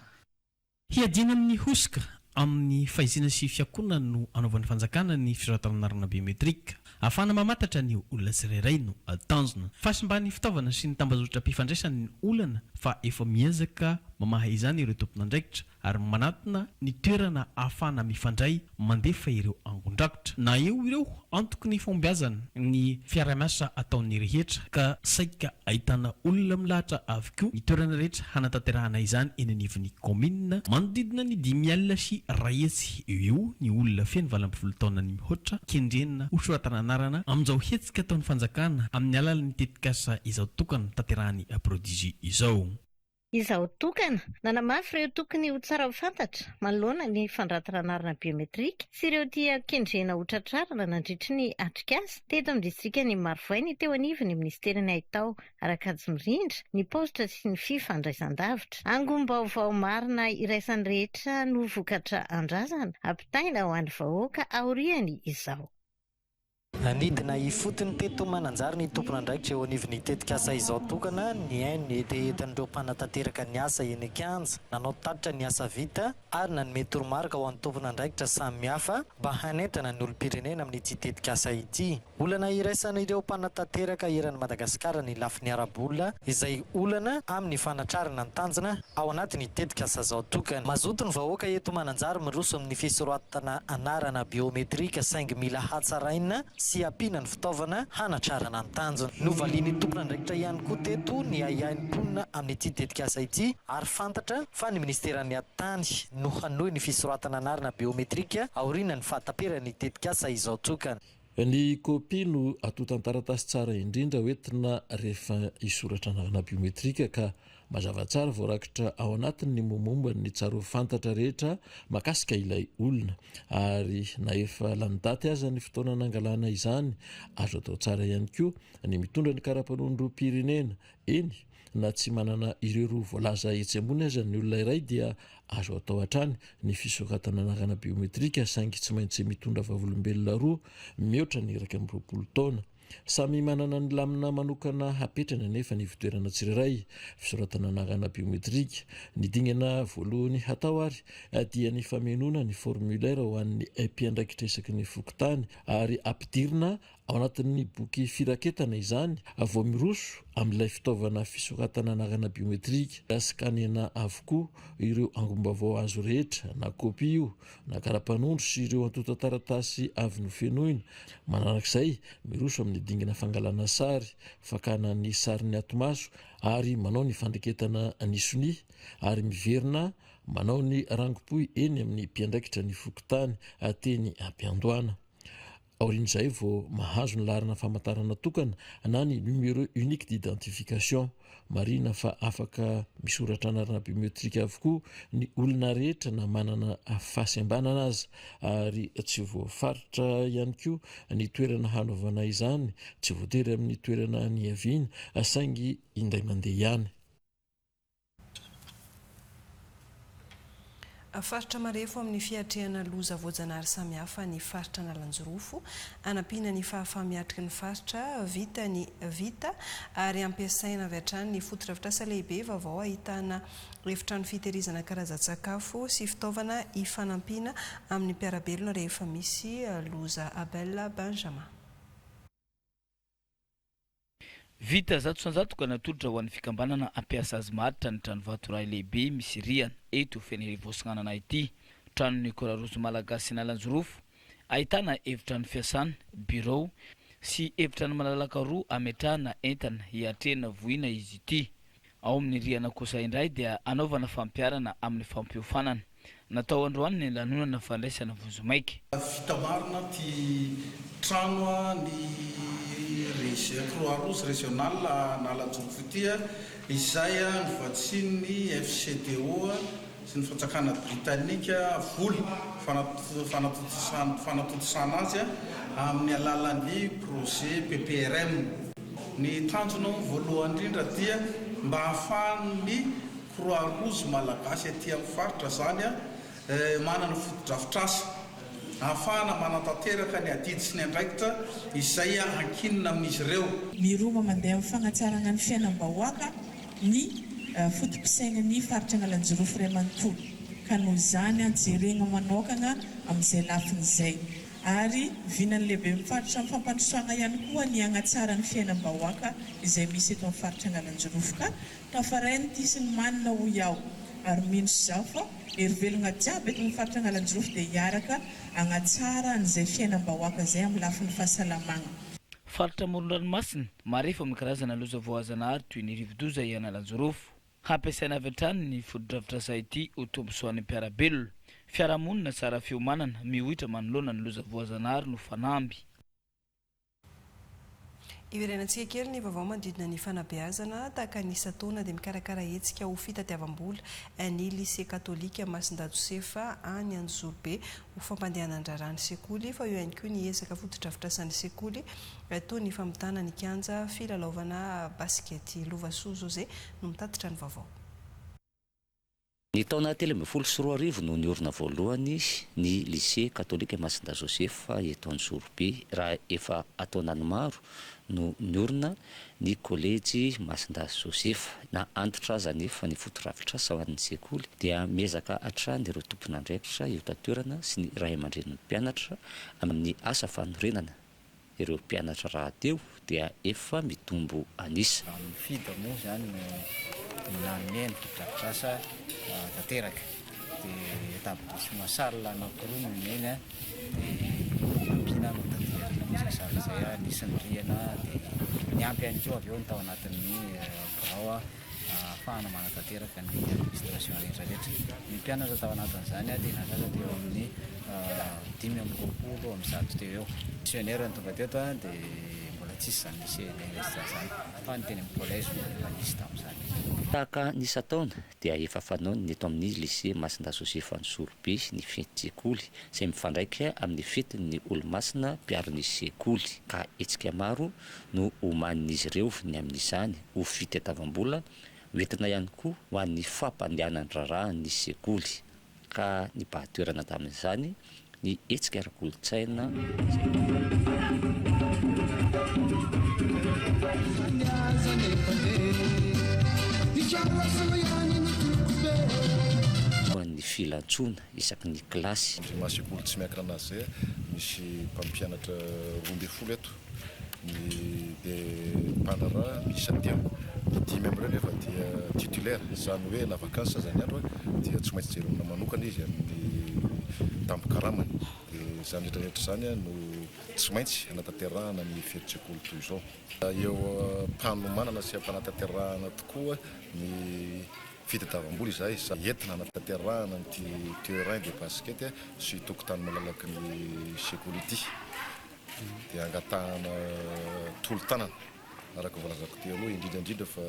Hiadina amin'ny hosika amin'ny fahaizina sy fiakonana no anaovan'ny fanjakana ny fisoratana anarana biometrika afana mamantatra ny olona tsirairay no tanjona fasimbany fitaovana sy ny tambazotra mpifandraisan'ny olana fa efa miezaka mamaha izany ireo tompon'andraikitra ary manatona ny toerana afana mifandray mandefa ireo angon-drakotra na eo ireo antoky ny fombiazana ny fiara-miasa ataon'ny rehetra ka saika ahitana olona milahatra avokoa ny toerana rehetra hanatanterahana izany eny anivon'ny commune manodidina ny 5 alina sy rahetsy eo ny olona feno 20 taona ny mihoatra kendrenina hosoratana anarana amin'izao hetsika ataon'ny fanjakana amin'ny alalan'ny tetikasa izao tokana tanterahany prodigi izao. Izao tokana nanamafy ireo tokony ho tsara ho fantatra manoloana ny fandratana anarana biometrika sy ireo tia kendrena ho tratrarana nandritry ny atrikasa teto amin'ny distrikany Marivoaina teo anivon'ny ministerany Aitao Arakajy Mirindra ny postra sy ny fifandraisan-davitra angom-baovao marina iraisan'ny rehetra no vokatra andrazana ampitaina ho an'ny vahoaka aoriany izao. Nanidina ifotony teto mananjary ny tompon'andraikitra eo anivon'ny tetikasa izao tokana ny ainy eten'ireo mpanatanteraka ny asa eny Kianja nanao tatitra ny asa vita ary nanome toromarika ho an'ny tompon'andraikitra samihafa mba hanaintrana ny olom-pirenena amin'ny ity tetikasa ity. Olana iraisan'ireo mpanatanteraka eran'ny Madagasikara ny lafiny arabolona izay olana amin'ny fanatrarana ny tanjona ao anatin'ny tetikasa izao tokana. Mazoto ny vahoaka eto mananjary miroso amin'ny fisoratana anarana biometrika saingy mila hatsaraina sy ampiana ny fitaovana hanatrarana ny tanjona. Novaliany tompona andraikitra ihany koa teto ny aiaim-ponina amin'ny ity tetikasa ity ary fantatra fa ny ministeran'ny antany no hanohy ny fisoratana anarana biometrika aoriana ny fahataperany tetikasa izao tokana. Ny kopia no ato tantaratasy tsara indrindra hoentina rehefa isoratra anarana biometrika ka mazava tsara voarakitra ao anatiny momomba ny tsaro fantatra rehetra makasika ilay olona ary na efa lany daty aza ny fotoana nangalana izany azo atao tsara ihany koa ny mitondra ny karapanondrom-pirenena eny na tsy manana ireo roa voalaza etsy ambony aza ny olona iray dia azo atao hatrany ny fisoratana anarana biometrika saingy tsy maintsy mitondra vavolombelona roa mihoatra ny 20 taona. Samy manana ny lamina manokana hapetrana nefa ny fitoerana tsirairay fisoratana anarana biometrika. Ny dingana voalohany hatao ary dia ny famenona ny formulaire ho an'ny mpiandraikitra isaky ny fokontany ary ampidirina ao anatin'ny boky firaketana izany vao miroso amin'ilay fitaovana fisoratana anarana biometrika skanena avokoa ireo angombavao azo rehetra na kopia io na karapanondro sy ireo antota taratasy avy nofenoina. Manarak'izay miroso amin'ny dingana fangalana sary fakana ny sarin'ny atomaso ary manao ny fandriketana ny soni ary miverina manao ny rangopoy eny amin'ny mpiandraikitra ny fokontany ateny ampiandoana. Aorin'izay vao mahazo ny larina famantarana tokana na ny numéro unique d'identification. Marina fa afaka misoratra anarana biometrika avokoa ny olona rehetra na manana fahasembanana azy ary tsy voafaritra ihany koa ny toerana hanaovana izany tsy voatery amin'ny toerana ny aviana saingy indray mandeha ihany. Faritra marefo amin'ny fiatrehana loza voajanahary samihafa ny faritra Nalanjorofo anampiana ny fahafahamiatriky ny faritra vita ary ampiasaina avy hatrany ny fotodrafitrasa lehibe vaovao ahitana efitrano fitehirizana karazan-tsakafo sy fitaovana ifanampiana amin'ny mpiarabelona rehefa misy loza. Abel Benjamin. Vita 100 ka natolotra ho an'ny fikambanana ampiasa azy maritra ny trano vatoray lehibe misy riana eto Fenerivosinanana ity. Trano ny Koraroso Malagasy Nalanjorofo ahitana efitrano fiasana, bureau sy efitrano malalaka roa ametrahana entana hiatrehana voina izy ity. Ao amin'ny riana kosa indray dia anaovana fampiarana amin'ny fampiofanana. Natao androany ny lanonana fandraisana vozomaika. Vita marina ty trano ny Croix-Rouge régional Nalanjorofo ity izay nivatsiny FCDO sy ny fatsakana Britanika voly fanatotosana azy amin'ny alalan'ny projet PPRM. Ny tanjona voalohany indrindra dia mba ahafahan'ny Croix-Rouge Malagasy aty amin'ny faritra zany manana fotodrafitrasa ahafahana manatanteraka ny adidy sy ny andraikitra izay ankinina amin'izy ireo. Miroma mandeha amin'ny fagnatsarana ny fiainam-bahoaka ny fotom-pisainan'ny faritra Nalanjorofo iray manontolo ka noho izany jerena manokana amin'izay lafin'izay ary vinany lehibe amin'ny faritra amin'ny fampandrosoana ihany koa ny hanatsara ny fiainam-bahoaka izay misy eto amin'ny faritra Nalanjorofo ka tafarainy ity sy ny manina ho iaho ary mino sy zao fa erivelona jiaby eto amin'ny faritra Nalanjorofo dia hiaraka hanatsara an'izay fiainam-bahoaka izay amin'ny lafin'ny fahasalamagna. Faritra Moron-dranomasina marefa amin'ny karazana loza voazanahary toy ny rivodoza Nalanjorofo. Hampiasaina avy hatrany ny fotodrafitrasa ity ho tombosoan'ny mpiarabelona. Fiarahamonina tsara fiomanana mihohitra manoloana ny loza voazanahary no fanamby. Iverenantsika kely ny vaovao manodidina ny fanabeazana tahaka ny isan-taona dia mikarakara hetsika ho fitadiavam-bola ny lycée katolika Masindajosefa any Anjorobe ho fampandehanana andrarany sekoly fa eo ihany koa ny ezaka fotodrafitrasan'ny sekoly toy ny famitana ny kianja filalaovana baskety. Lovasoa José no mitatitra ny vaovao. Ny taona 2024 no niorina voalohany ny lycée katolika Masindajosefa eto Anjorobe raha efa ataonany maro no niorina ny kolejy Masindajosefa na antitra aza nefa ny fotodrafitrasa ho an'ny sekoly dia miezaka hatrany ireo tompon'andraikitra eo tatoerana sy ny ray aman-dren'ny mpianatra amin'ny asa fanorenana ireo mpianatra raha teo dia efa mitombo anisa. Mifidy moa zany no naneny fotodrafitrasa tanteraka dia établissement Charles anankiroa no neny dia ampiana no tanteraka. sasary zay a nisy ny riana dia niampy ihany koa avy eo ny tao anatin'ny birao ahafahana manatanteraka ny administration rehetrarehetra ny mpianatra tao anatin'izany a dia nasaza teo amin'ny 5 amin'ny zato teo eo missionnaire ny tonga teto a dia mbola tsisy zany lycée universitaire zany fa ny teny amin'ny collège efa nisy tamin'izany. Tahaka nisy taona dia efa fanaony eto amin'ny lycée Masinda Joseph Ansourby ny fety-tsekoly izay mifandraika amin'ny fetin'ny olo-masina mpiaro-ny sekoly ka hetsika maro no omanin'izy ireo ny amin'izany ho fitadiavam-bola hoentina ihany koa ho an'ny fampandehanany rarahany sekoly ka ny bahatoerana tamin'izany ny hetsika ara-kolotsaina ny filantsona isaky ny klasy mahasekoly tsy miankina anazy zay misy mpampianatra 12 eto dia mpanara miisa 10 amin'ireo nefa dia titulaire zany hoe na vakansa zany andro dia tsy maintsy jerena manokana izy amin'ny tampokaramany dia zany rehetrarehetra zany no tsy maintsy anatanterahana ny fety-tsekoly toy izao eo mpanomanana sy ampanatanterahana tokoa ny fitadiavam-bola izay entina anatanterahana ny terrain de basket sy tokotany malalaky ny sekoly ity dia angatahana tolo-tanana araka volazako teo aloha indrindraindrindra fa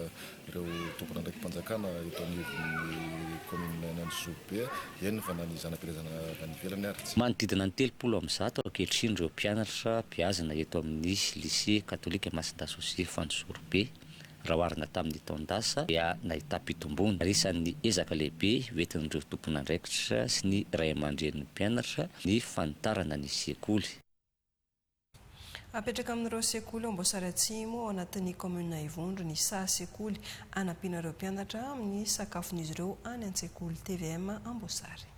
ireo tompona ndraiky mpanjakana eto anivon'ny commune Ansourby eny fa na ny zanam-pirezana nanivelany ary manodidina ny 30 amin'ny zato ankehitriny ireo mpianatra mpiazana eto amin'ny lycée catholique Masinda Joseph Ansourby raha oharina tamin'ny taondasa dia nahita mpitombony risan'ny ezaka lehibe hoentin'ireo tompon'andraikitra sy ny ray aman-dren'ny mpianatra ny fanitarana ny sekoly. Apetraka amin'ireo sekoly ao Amboasary Atsimo ao anatin'ny commune Ivondro ny sa sekoly anampiana ireo mpianatra amin'ny sakafon'izy ireo any an-tsekoly TVM Amboasary.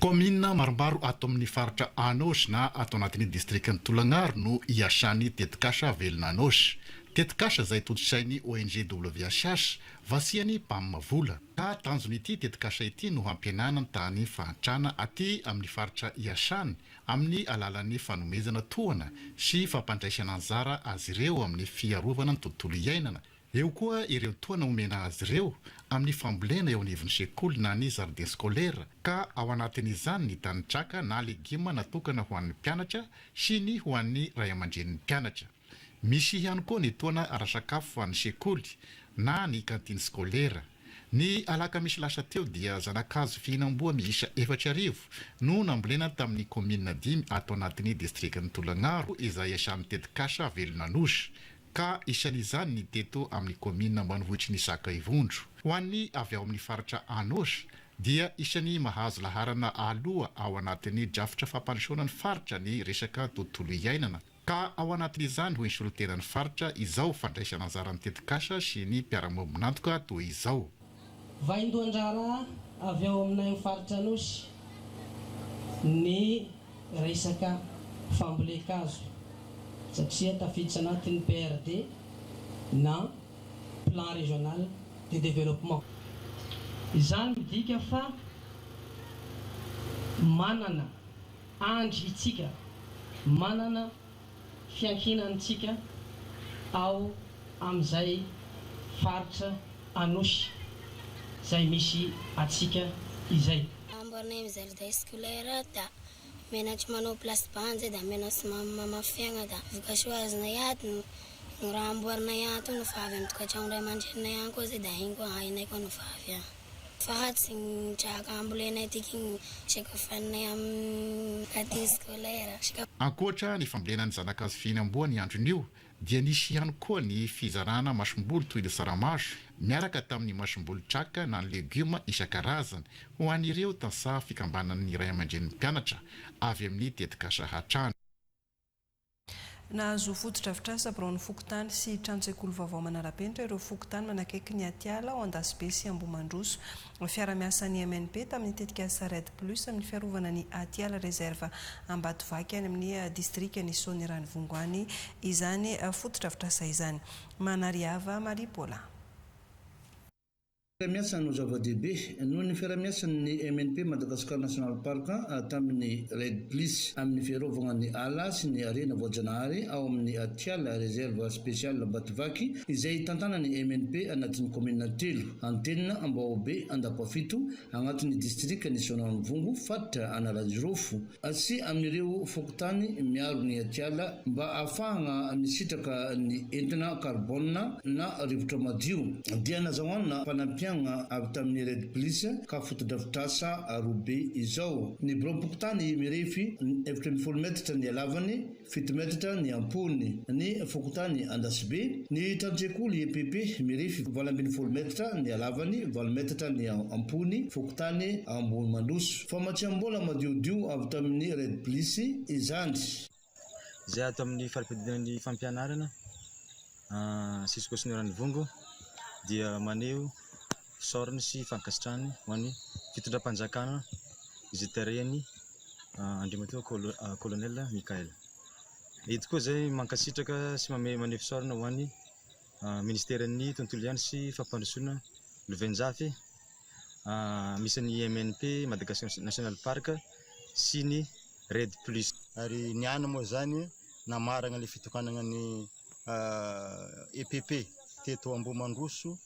Commune maromaro ato amin'ny faritra Anosy na ato anatin'ny distriktin'ny Tolagnaro no iasany tetikasa velona Anosy. Tetikasa izay totsain'ny ONG WHH vasiany mpamavola ka tanjon'ity tetikasa ity no hampianana ny tany fahantrana aty amin'ny faritra iasany amin'ny alalan'ny fanomezana tohana sy fampandraisana anjara azy ireo amin'ny fiarovana ny tontolo iainana. Eo koa ireo tohana omena azy ireo amin'ny fambolena eo anivon'ny sekoly na ny jardin scolaire ka ao anatin'izany ny tanitraka na legioma natokana ho an'ny mpianatra sy ny ho an'ny ray aman-dren'ny mpianatra. Misy ihany koa ny tohana ara-sakafo ho an'ny sekoly na ny cantine scolaire. Ny alaka misy lasa teo dia zanakazo fihinam-boa miisa 4 no nambolena tamin'ny commune 5 ato anatin'ny distriktin'ny Tolagnaro izay iasany tetikasa velona Anosy ka isan'izany ny teto amin'ny commune ambanivohitry ny Saka Ivondro. Ho an'ny avy ao amin'ny faritra Anosy dia isan'ny mahazo laharana aloha ao anatin'ny drafitra fampansoana ny faritra ny resaka tontolo iainana. Ka ao anatin'izany ho insolotenan'ny faritra izao fandraisana anjaran'ny tetikasa sy ny mpiara-miombonantoka toy izao. Vaindohan-drara avy ao aminay faritra Anosy ny resaka fambolekazo satria tafiditra anatin'ny PRD na plan régional de développement. Izany midika fa manana andry itsika, manana fiankinantsika ao amin'izay faritra Anosy zay misy atsika izay. Amboarina amin'ny jardin scolaire da menatry manao place banja da menasy mamafiagna da vokasoa azona iaty no raha amboarina iaty no fa avy amin'ny tokantrano ray aman-drenina ihany koa zay da igny koa hainay koa no fa avy any. Fahatsy ny traka ambolenay tiky ny sekafanay amin'ny cantine scolaire. Ankoatra ny fambolenan'ny zanakazo fihinam-boa ny andron'io dia nisy ihany koa ny fizarana masombolo toy ny saramaso miaraka tamin'ny masombolo traka na ny legioma isan-karazany ho an'ireo tansaha fikambanan'ny ray aman-dren'ny mpianatra avy amin'ny tetikasa hatrany. Nahazo fotodrafitrasa Braony Fokotany sy trano-tsekoly vaovao manara-penitra ireo Fokotany manakaiky ny Atiala ao Andasibe sy Ambomandroso. Fiara-miasa ny MNP tamin'ny tetika Sarety Plus amin'ny fiarovana ny Atiala Reserva Ambatovaky any amin'ny distrika ny Sonirany Vongoany izany fotodrafitrasa izany. Manariava Maripola. Fiaramiasa no zava-dehibe noho ny fiaramiasan'ny MNP Madagascar National Park tamin'ny Red Police amin'ny fiarovana ny ala sy ny arena voajanahary ao amin'ny Atiala Réserve Spéciale Batovaky izay tantanany MNP anatin'ny komina 3 Antenina Ambaobe Andapafito agnatin'ny distrika ny Sonan'ny Vongo fatra Analanjirofo sy amin'ireo fokotany miaro ny Atiala mba ahafahana misitraka ny entina carbone na rivotra madio dia nazahoana mpanampiana avy tamin'ny Red Police ka fotodrafitrasa robe izao ny brompokotany mirefy 1 metatra ny alavany 7 metatra ny ampony ny fokotany Andasibe ny tandrekoly EPP mirefy 12 metatra ny alavany 8 metatra ny ampony fokotany ambony mandoso famatsiam-bola madiodio avy tamin'ny Red Police izany zay ato amin'ny falim-pidinan'ny fampianarana sisy kosinerany Vongo dia maneho sorony sy fankasitrany ho an'ny fitondram-panjakana izay tarehany andriamatoa colonel Mikael. Eto koa zay mankasitraka sy maneho sorona ho an'ny ministeran'ny tontolo iainana sy fampandrosoana Lovenjafy misy ny MNP Madagascar National Park sy ny Red Police. Ary niana moa zany namaragna le fitokanana ny EPP teto Ambomandroso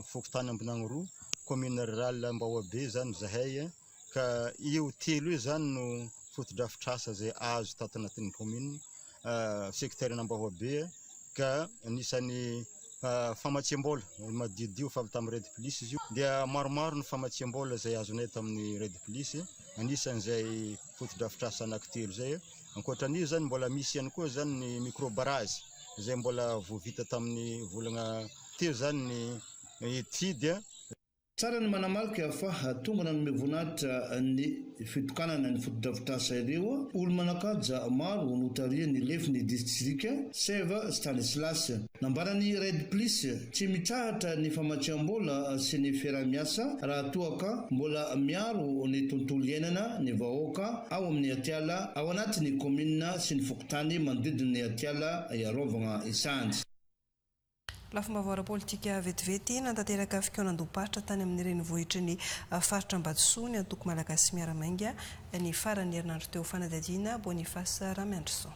fokotany ambonagny roa commune rurale Ambaoabe zany zahay ka io telo io zany no fotodrafitrasa zay azo tato anatin'ny commune secteur Ambaoabe ka anisan'ny famatsiam-bola madiodio fa avy tamin'ny Red Police izy io dia maromaro ny famatsiam-bola zay azonay tamin'ny Red Police anisan'izay fotodrafitrasa anankitelo zay ankoatran'io zany mbola misy ihany koa zany ny microbarrage zay mbola voavita tamin'ny volagna teo zany ny étude tsara ny manamarika fa tonga nanome voninahitra ny fitokanana ny fotodrafitrasa ireo olo manakaja maro notaria ny lefiny distrika Seva Stanislas nambarany Red Police tsy mitrahatra ny famatsiam-bola sy ny fiaramiasa raha toaka mbola miaro ny tontolo iainana ny vahoaka ao amin'ny Atiala ao anatin'ny komina sy ny fokotany manodidiny Atiala iarovagna isandy. Lafim-baovara politika vetivety nantanteraka fikaonan-doparitra tany amin'ny renivohitry ny faritra Ambatosoa ny antoko malagasy miaramainga ny farany herinandro teo fanadadiana Boniface Ramandriso.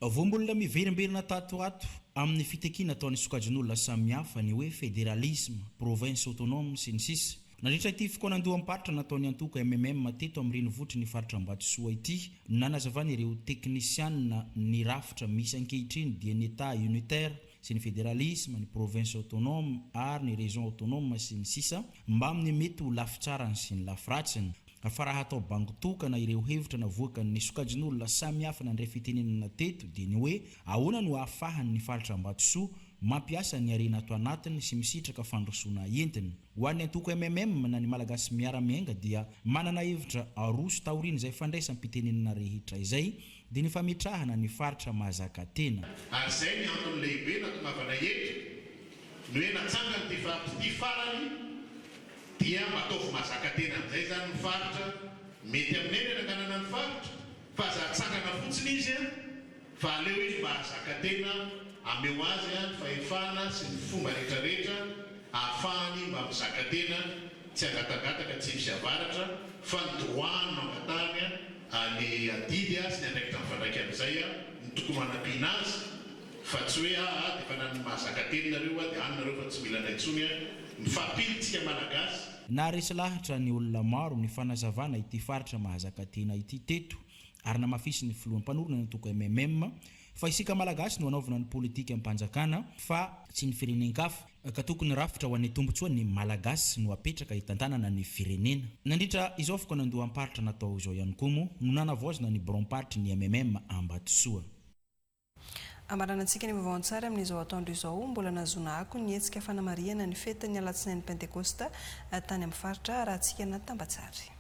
Vombolona miverimberina tatoato amin'ny fitekina ataon'ny sokajin'olona samihafa ny hoe fédéralisme, province autonome sy ny sisa. Nandritra ity fikonan-doham-paritra nataony antoko MMM teto amin'ny renivohitry ny faritra Ambatosoa ity nanazavana ireo teknisianina ny rafitra misy ankehitriny dia ny état unitaire sy ny fédéralisme, ny province autonome ary ny région autonome sy ny sisa mba amin'ny mety ho lafitsarany sy ny lafiratsiny. Fa raha atao bangotokana ireo hevitra navoakan'ny sokajin'olona samihafa nandray fitenenana teto dia ny hoe ahoana no ahafahan'ny faritra Ambatosoa mampiasa ny arena ato anatiny sy misitraka fandrosoana entiny. Ho an'ny antoko MMM na ny malagasy miaramiainga dia manana hevitra aroso taorina izay fandraisam-pitenenana rehetra izay dia ny famitrahana ny faritra mahazaka tena. Ary zay ny antony lehibe natonavana eto no hoe natsangany ty farany dia mataovy mahazaka tena amin'izay zany ny faritra mety aminay ny ananganana ny faritra fa aza atsangana fotsiny izy fa aleo izy mba ahazaka tena ameo azy fahefana sy ny fomba rehetrarehetra ahafahany mba mizaka tena tsy agatagataka tsy misy avaratra fa ny droit no angatahany ny adidy sy ny andraikitra mifandraika amin'izay ny tokony manampiana azy fa tsy hoe dia fa nany mahazaka tenanareo dia anynareo fa tsy mila naintsony mifampilitsika malagasy. Na resy lahatra ny olona maro ny fanazavana ity faritra mahazaka tena ity teto ary namafisy ny filoham-panorona ny antoko MMM fa isika malagasy no anaovana ny politika am-panjakana fa tsy ny firenenkafa ka tokony rafitra ho an'ny tombotsoa ny malagasy no apetraka hitantanana ny firenena. Nandritra izao fikonan-doham-paritra natao izao ihany koa moa no nanavoazana ny brom-paritra ny MMM Ambatosoa. Amaranantsika ny vaovao tsara amin'izao atoandro izao mbola nazona ako ny hetsika fanamariana ny fetin'ny alatsinainy Pentekosta tany amin'ny faritra rahantsika na Tambatsary.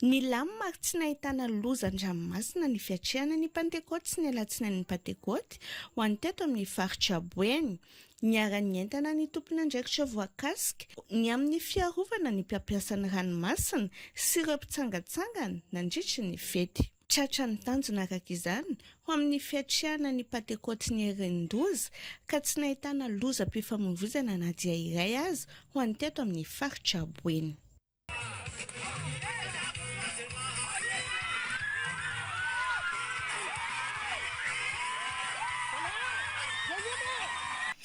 Ny lamma tsy nahitana lozan-dranomasina ny fiatrehana ny Pentekoty sy ny alatsinainy Pentekoty ho an'ny teto amin'ny faritra Boeny. Niara-ny entana ny tompon'andraikitra voakasika ny amin'ny fiarovana ny mpiampiasa ny ranomasina sy ireo mpitsangatsangana nandritry ny fety. tratra ny tanjona araka izany ho amin'ny fiatriana ny patekôty ny herin-doza ka tsy nahitana lozam-pifamoivoizana na dia iray azy ho an'ny teto amin'ny faritra Boeny.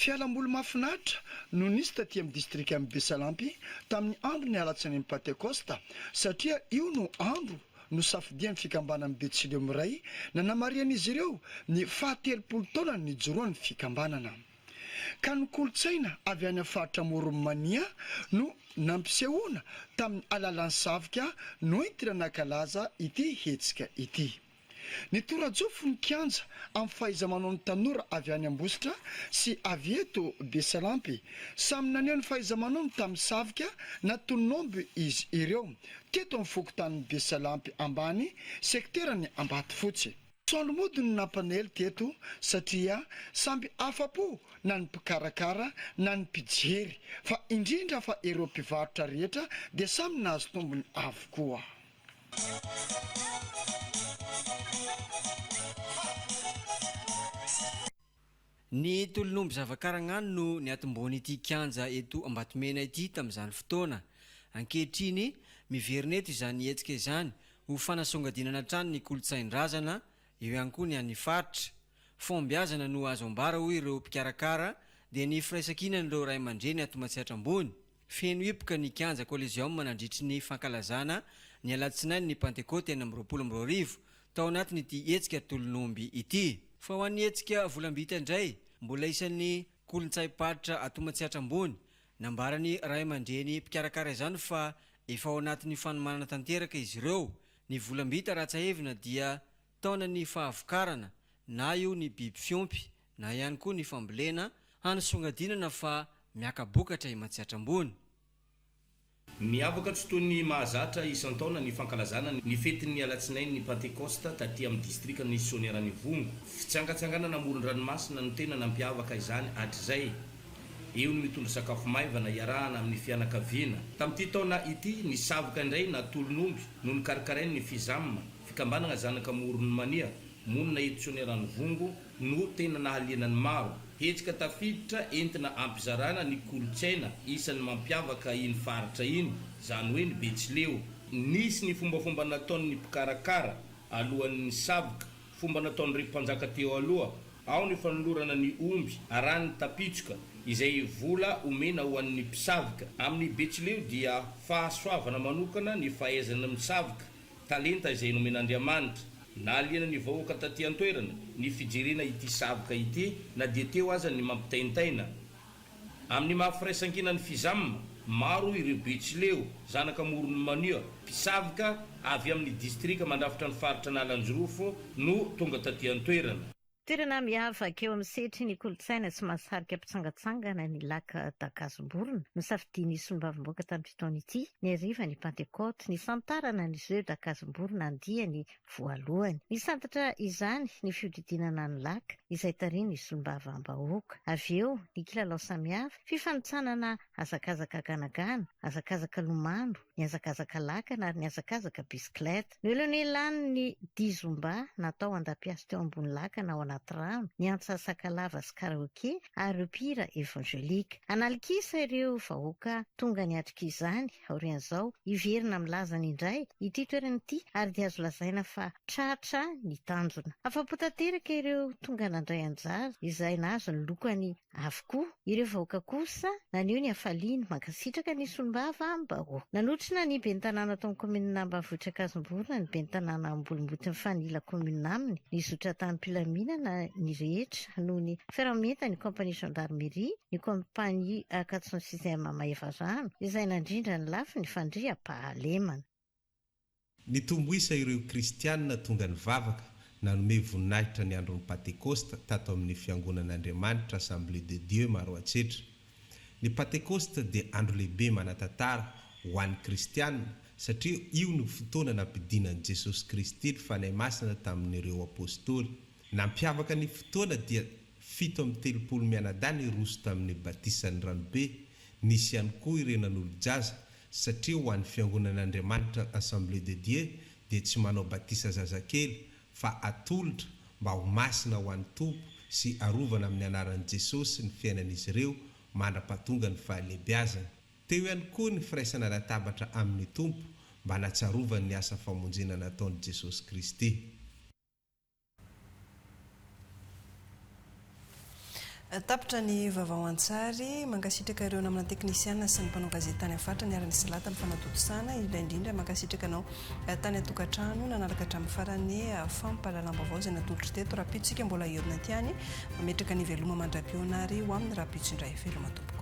Fialamboly mahafinaritra no nisy taty amin'ny distrika amin'ny Besalampy tamin'ny andro ny alatsany amin'ny Pentecosta satria io no andro no safidian'ny fikambanan'ny Betsileo miray na namarian'izy ireo ny 70 taona ny joroan'ny fikambanana. Ka ny kolotsaina avy any amin'ny faritra Moromania no nampisehoana tamin'ny alalan'ny savika no itirana kalaza ity hetsika ity. Ny torajofo ny kianja amin'ny fahaiza-manao ny tanora avy any Ambositra sy avy eto Besalampy samy naneho ny fahaiza-manao ny tamin'ny savika na tononomby izy ireo teto amin'ny fokotanin'ny Besalampy ambany sekterany Ambatofotsy. Soandro mody no nampanely teto satria samby afapo na ny mpikarakara na ny mpijery fa indrindra fa ireo mpivarotra rehetra dia samy nahazo tombony avokoa. Ny tolonomby zava-karagnano no ny atimbony ity kianja eto Ambatomena ity tamin'izany fotoana. Ankehitriny miverina eto izany hetsika izany ho fanasongadinana trano ny kolotsain-drazana eo ihany koa ny an'ny faritra. Fombiazana no azo ambara ho ireo mpikarakara dia ny firaisankina ireo ray aman-dreny ato Matsihatra ambony. Feno epoka ny kianja Collegium manandritry ny fankalazana ny alatsinainy ny Pentecote eny amin'ny 20 tao anatin'ity hetsika tolonomby ity. Fa ho an'ny hetsika volambita indray mbola isan'ny kolontsai-paritra ato Matsihatra ambony nambarany ray aman-dreny mpikarakara izany fa efa ao anatin'ny fanomanana tanteraka izy ireo. Ny volambita ratsahevina dia taona ny fahavokarana na io ny biby fiompy na ihany koa ny fambolena hanisongadinana fa miakabokatra i Matsihatra ambony. Miavaka tsy toy ny mahazatra isan-taona ny fankalazana ny fetin'ny alatsinainy ny Pentecosta taty amin'ny distrika ny Sonerany Vongo. Fitsangatsanganana amoron-dranomasina no tena nampiavaka izany hatr'izay. Eo no mitondra sakafo maivana iarahana amin'ny fianakaviana. Tamin'ity taona ity ny savoka indray na tolonomby no nikarakarainy ny fizamma fikambanana zanaka Moromania monina eto Sonerany Vongo no tena nahaliana ny maro. Hetsika tafiditra entina ampizarana ny kolotsaina isan'ny mampiavaka iny faritra iny zany hoe ny Betsileo. Nisy ny fombafomba nataon'ny mpikarakara alohan'ny savoka, fomba nataon'ny mpanjaka teo aloha, ao ny fanolorana ny omby arahany tapitsoka izay vola omena ho an'ny mpisavoka. Amin'ny Betsileo dia fahasoavana manokana ny fahaizana misavoka, talenta izay nomen'Andriamanitra. Nahaliana ny vahoaka taty an-toerana ny fijerena ity savoka ity na dia teo aza ny mampitaintaina. Amin'ny mahafiraisankina ny fizamma maro ireo Betsileo zanaka Moromania mpisavoka avy amin'ny distrika mandrafitra ny faritra Nalanjorofo no tonga taty an-toerana. Toerana miavaka eo amin'ny setry ny kolotsaina tsy mahasarika mpitsangatsangana ny laka Dakazomborona no safidiany sombavim-boaka tamin'ny fotoana ity ny hariva ny Pentecote ny santarana ny jeu Dakazomborona andiany voalohany. Nisantatra izany ny fiodidinana ny laka izay tariany sombava-mbahoaka. Avy eo ny kilalao samihafa, fifanitsanana hazakazaka ganagana, hazakazaka lomano, ny hazakazaka lakana ary ny hazakazaka bisikleta. No elonelany ny dizomba natao andam-piasa teo ambony lakana ao anaty rano, ny antsa sakalava sy karaoke ary pira evangelika. Analikisa ireo vahoaka tonga ny atrika izany aorian'izao iverina milazana indray ity toerana ity ary dia azo lazaina fa tratra ny tanjona. Afapo tanteraka ireo tonga nandray anjara izay nazo ny lokany avokoa. Ireo vahoaka kosa naneho ny hafaliany mankasitraka ny sombava-mbahoaka. Nanotrina ny ben'ny tanàna tao amin'ny kominina ambanivohitra Kazomborona, ny ben'ny tanàna Ambolimboty ny fanila kominina aminy, ny zotra tany Mpilaminana ny rehetra noho ny fiaraha-mienta ny kompania gendarmerie, ny kompania 406 Mahevarano izay nandrindra ny lafy ny fandria-pahalemana. Ny tomboisa ireo kristianina tonga ny vavaka nanome voninahitra ny andron'ny Pentecosta tato amin'ny fiangonan'Andriamanitra Assemblée de Dieu maro atsetra. Ny Pentecosta dia andro lehibe manatantara ho an'ny kristianina satria io no fotoana nampidinan'i Jesosy Kristy ny fanahy masina tamin'ireo apôstôly. Nampiavaka ny fotoana dia 7 mianadahy roso tamin'ny batisan'ny ranobe. Nisy ihany koa irenan'olo-jaza satria ho an'ny fiangonan'Andriamanitra Assemblée de Dieu dia tsy manao batisa zazakely fa atolotra mba ho masina ho an'ny tompo sy arovana amin'ny anaran'i Jesosy ny fiainan'izy ireo mandra-pahatonga ny fahalehibiazana. Teo ihany koa ny firaisana latabatra amin'ny tompo mba natsarovany ny asa famonjena nataon'i Jesosy Kristy. Tapitra ny vaovao an-tsary mankasitraka ireo namana teknisiana sy ny mpanao gazety tany afatra ny arany salata amin'ny fanatotosana indrindra mankasitraka anao tany atokantrano nanaraka hatramin'ny farany fampahalalam-baovao izay natolotra teto raha pitsika mbola iorina tiany mametraka ny veloma mandra-pionary ho amin'ny raha pitso indray veloma tompoko.